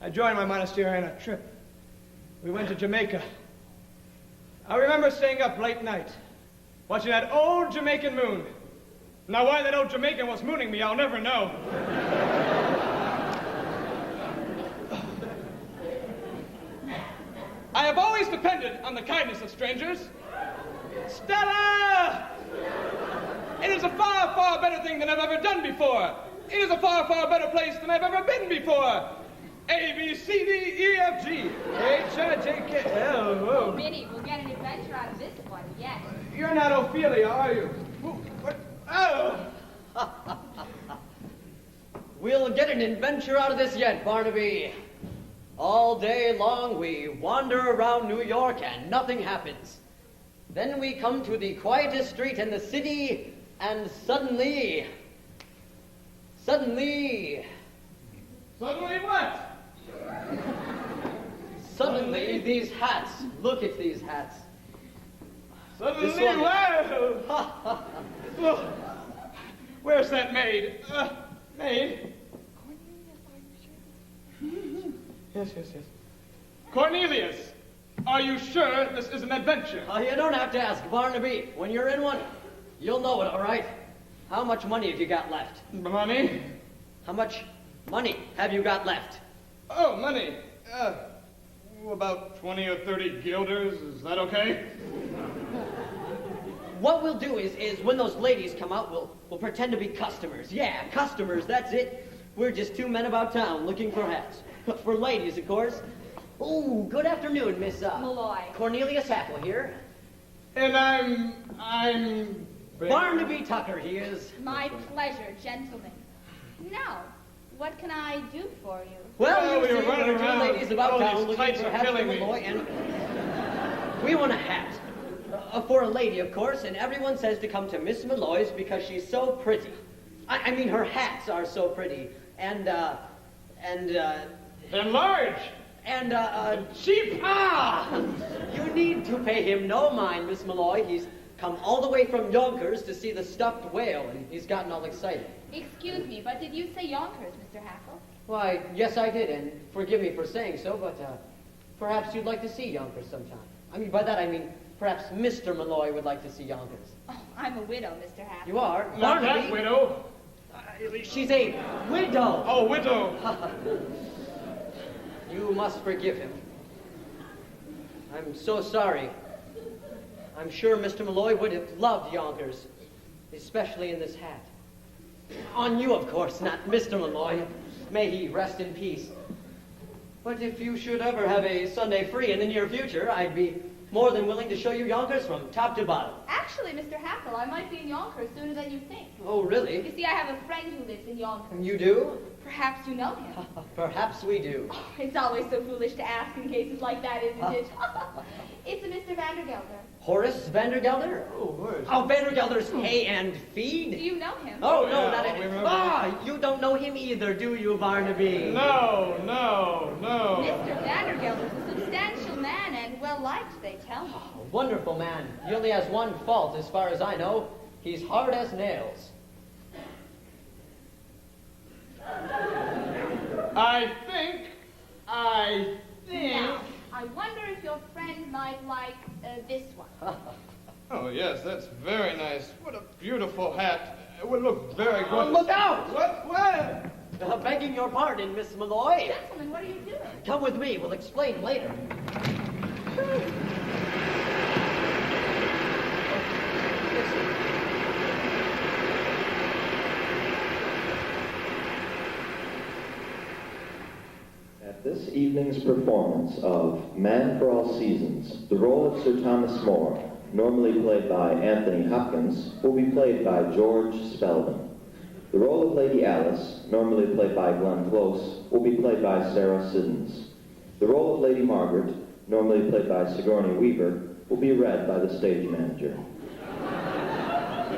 I joined my monastery on a trip. We went to Jamaica. I remember staying up late night, watching that old Jamaican moon. Now, why that old Jamaican was mooning me, I'll never know. I have always depended on the kindness of strangers. Stella! It is a far, far better thing than I've ever done before. It is a far, far better place than I've ever been before. A, B, C, D, E, F, G, H, I, J, K, L, O.
Minnie, we'll get an adventure out of this one, yes.
You're not Ophelia, are you? What? Oh!
We'll get an adventure out of this yet, Barnaby. All day long we wander around New York and nothing happens. Then we come to the quietest street in the city, and suddenly...
Suddenly what?
Suddenly these hats. Look at these hats.
Suddenly, wow! Where's that maid? Maid? Yes. Cornelius, are you sure this is an adventure?
You don't have to ask, Barnaby. When you're in one, you'll know it, all right? How much money have you got left?
Money?
How much money have you got left?
Oh, money. About 20 or 30 guilders. Is that okay?
What we'll do is when those ladies come out, we'll pretend to be customers. Yeah, customers, that's it. We're just two men about town looking for hats. For ladies, of course. Oh, good afternoon, Miss
Malloy.
Cornelius Hackle here.
And I'm...
Barnaby Tucker, he is.
My pleasure, gentlemen. Now, what can I do for you?
Well,
we
you
were
see,
running
we're two
around.
ladies about
All
town
these
looking
tights
for
are
hats for
killing me.
Malloy, and we want a hat. For a lady, of course, and everyone says to come to Miss Malloy's because she's so pretty. I mean, her hats are so pretty. And
large.
And,
cheap.
You need to pay him no mind, Miss Malloy. He's come all the way from Yonkers to see the stuffed whale, and he's gotten all excited.
Excuse me, but did you say Yonkers, Mr. Hackle?
Why, yes, I did, and forgive me for saying so, but perhaps you'd like to see Yonkers sometime. I mean, by that I mean, perhaps Mr. Malloy would like to see Yonkers.
Oh, I'm a widow, Mr. Hackle.
You are?
Not
Barnaby.
that widow.
She's a widow.
Oh, widow.
You must forgive him. I'm so sorry. I'm sure Mr. Malloy would have loved Yonkers, especially in this hat. On you, of course, not Mr. Malloy. May he rest in peace. But if you should ever have a Sunday free in the near future, I'd be more than willing to show you Yonkers from top to bottom.
Actually, Mr. Hackle, I might be in Yonkers sooner than you think.
Oh, really?
You see, I have a friend who lives in Yonkers.
You do?
Perhaps you know him.
Perhaps we do.
Oh, it's always so foolish to ask in cases like that, isn't it? It's a Mr. Vandergelder.
Horace Vandergelder? Oh, Vandergelder's Hay and Feed?
Do you know him?
Oh, no,
yeah,
not it. You don't know him either, do you, Barnaby?
No.
Mr. Vandergelder's a substantial man and well-liked, they tell me.
A wonderful man. He only has one fault, as far as I know. He's hard as nails.
I think...
Now, I wonder if your friend might like this one.
Oh, yes, that's very nice. What a beautiful hat. It would look very good.
Oh, look out!
What?
Begging your pardon, Miss Malloy.
Gentlemen, what are you doing?
Come with me. We'll explain later.
At this evening's performance of Man for All Seasons, the role of Sir Thomas More, normally played by Anthony Hopkins, will be played by George Spelman. The role of Lady Alice, normally played by Glenn Close, will be played by Sarah Siddons. The role of Lady Margaret, normally played by Sigourney Weaver, will be read by the stage manager.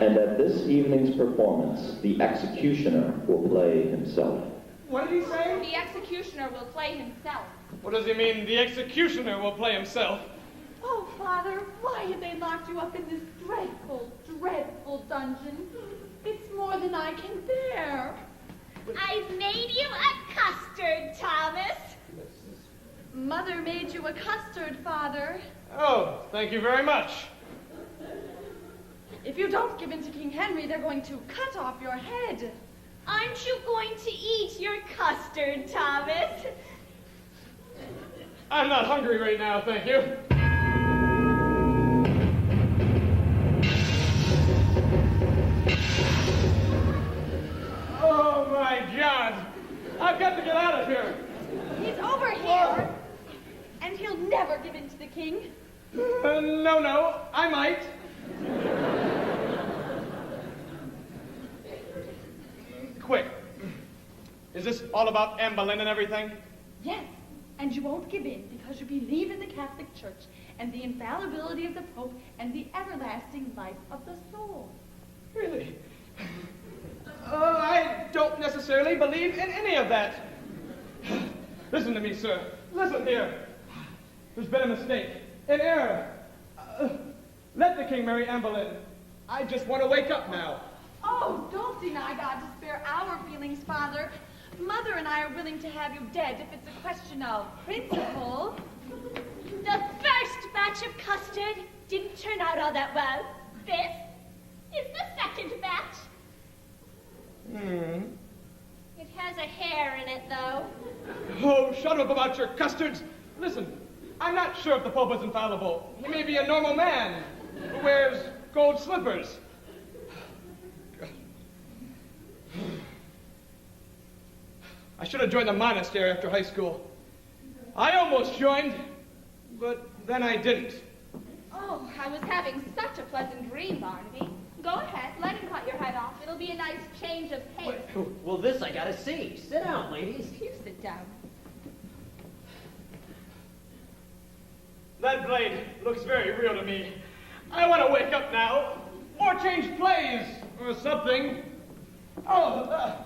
And at this evening's performance, the executioner will play himself.
What did he say?
The executioner will play himself.
What does he mean, the executioner will play himself?
Oh, Father, why have they locked you up in this dreadful, dreadful dungeon? It's more than I can bear.
I've made you a custard, Thomas.
Mother made you a custard, Father.
Oh, thank you very much.
If you don't give in to King Henry, they're going to cut off your head.
Aren't you going to eat your custard, Thomas?
I'm not hungry right now, thank you. I've got to get out of here.
He's over here. And he'll never give in to the king.
No, I might. Quick. Is this all about Anne Boleyn and everything?
Yes, and you won't give in because you believe in the Catholic Church and the infallibility of the Pope and the everlasting life of the soul.
Really? I don't necessarily believe in any of that. Listen to me, sir. Listen here. There's been a mistake, an error. Let the king marry Anne Boleyn. I just want to wake up now.
Oh, don't deny God to spare our feelings, Father. Mother and I are willing to have you dead if it's a question of principle.
The first batch of custard didn't turn out all that well. This is the second batch. It has a hair in it, though.
Oh, shut up about your custards. Listen, I'm not sure if the Pope is infallible. He may be a normal man who wears gold slippers. I should have joined the monastery after high school. I almost joined, but then I didn't.
Oh, I was having such a pleasant dream, Barnaby. Go ahead, let him cut your head off. It'll be a nice change of pace.
Well, this I gotta see. Sit down, ladies.
You sit down.
That blade looks very real to me. I want to wake up now, or change plays, or something. Oh,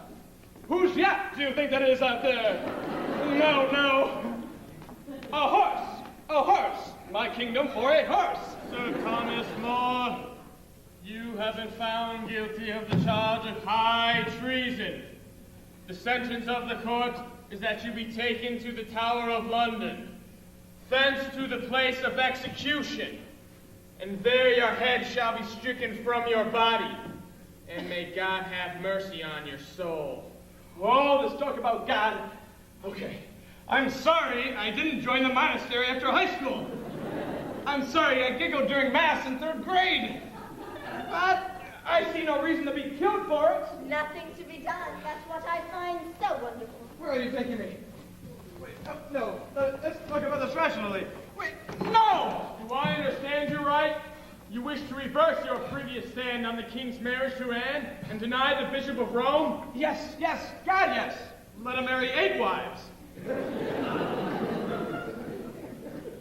whose yap do you think that is out there? No. A horse. My kingdom for a horse.
Sir Thomas More, you have been found guilty of the charge of high treason. The sentence of the court is that you be taken to the Tower of London, thence to the place of execution, and there your head shall be stricken from your body, and may God have mercy on your soul.
All this talk about God. Okay, I'm sorry I didn't join the monastery after high school. I'm sorry I giggled during Mass in 3rd grade. But I see no reason to be killed for it.
Nothing to be done. That's what I find so wonderful.
Where are you taking me? Wait, no. Let's talk about this rationally. Wait, no!
Do I understand you right? You wish to reverse your previous stand on the king's marriage to Anne and deny the Bishop of Rome?
Yes, God, yes.
Let him marry 8 wives.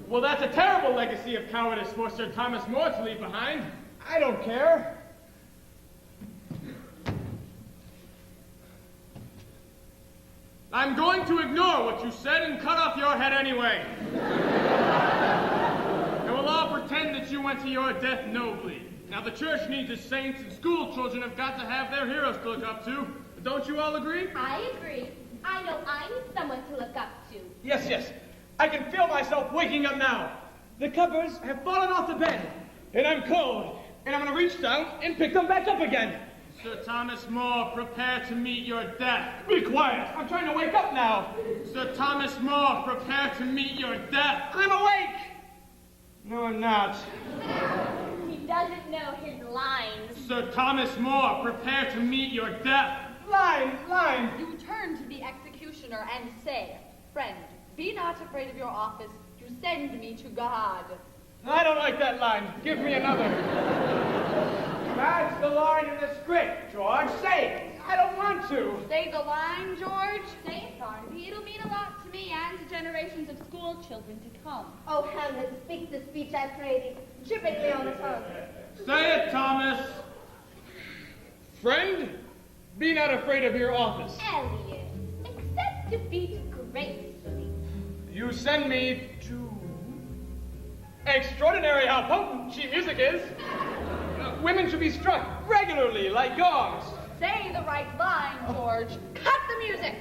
Well, that's a terrible legacy of cowardice for Sir Thomas More to leave behind.
I don't care.
I'm going to ignore what you said and cut off your head anyway. And we'll all pretend that you went to your death nobly. Now, the church needs its saints, and school children have got to have their heroes to look up to. Don't you all agree?
I agree. I know I need someone to look up to.
Yes. I can feel myself waking up now. The covers have fallen off the bed, and I'm cold, and I'm going to reach down and pick them back up again.
Sir Thomas More, prepare to meet your death.
Be quiet. I'm trying to wake up now.
Sir Thomas More, prepare to meet your death.
I'm awake. No, I'm not.
He doesn't know his lines.
Sir Thomas More, prepare to meet your death.
Line.
You turn to the executioner and say, friend, be not afraid of your office. You send me to God.
I don't like that line. Give me another. That's the line in the script, George. Say it. I don't want to.
Say the line, George.
Say it, Barnaby. It'll mean a lot to me and to generations of school children to come.
Oh, Hamlet, speak the speech, I pray thee, drippingly on the tongue.
Say it, Thomas.
Friend, be not afraid of your office.
Elliot, accept defeat gracefully.
You send me to... Extraordinary how potent sheet music is. Women should be struck regularly like gongs.
Say the right line, George. Cut the music.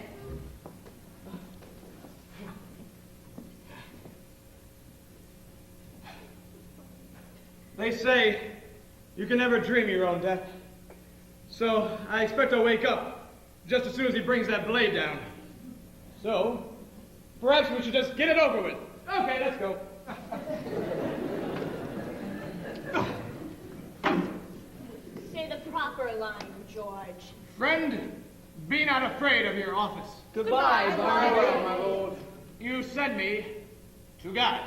They say you can never dream your own death. So I expect I'll wake up just as soon as he brings that blade down. So perhaps we should just get it over with. Okay, let's go.
Say the proper line, George.
Friend,
Be not afraid of your office.
Goodbye,
Farewell, my lord. You send me to God.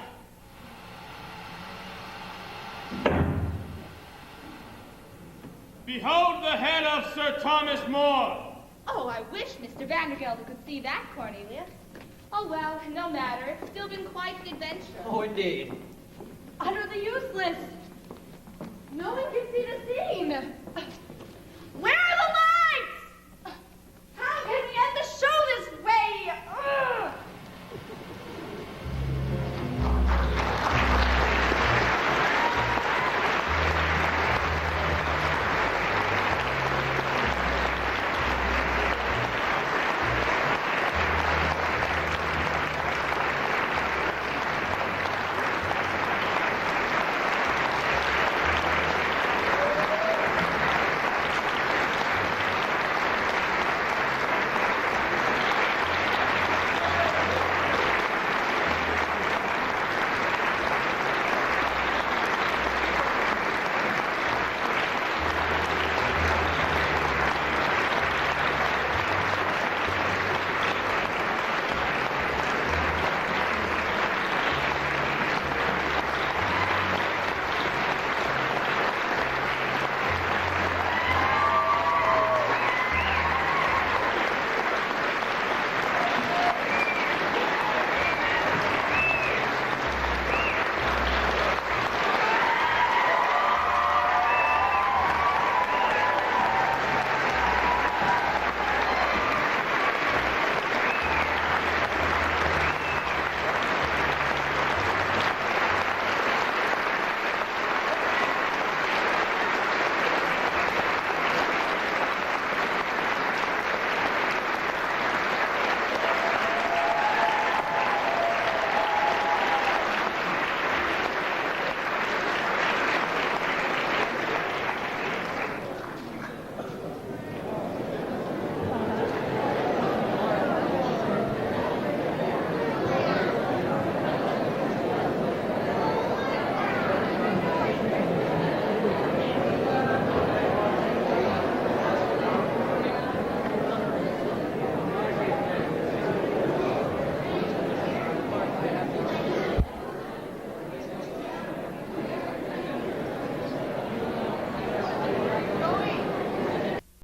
Behold the head of Sir Thomas More.
Oh, I wish Mr. Vandergelder could see that, Cornelius. Oh, well, no matter. It's still been quite an adventure.
Oh, indeed.
Utterly useless. No one can see the scene.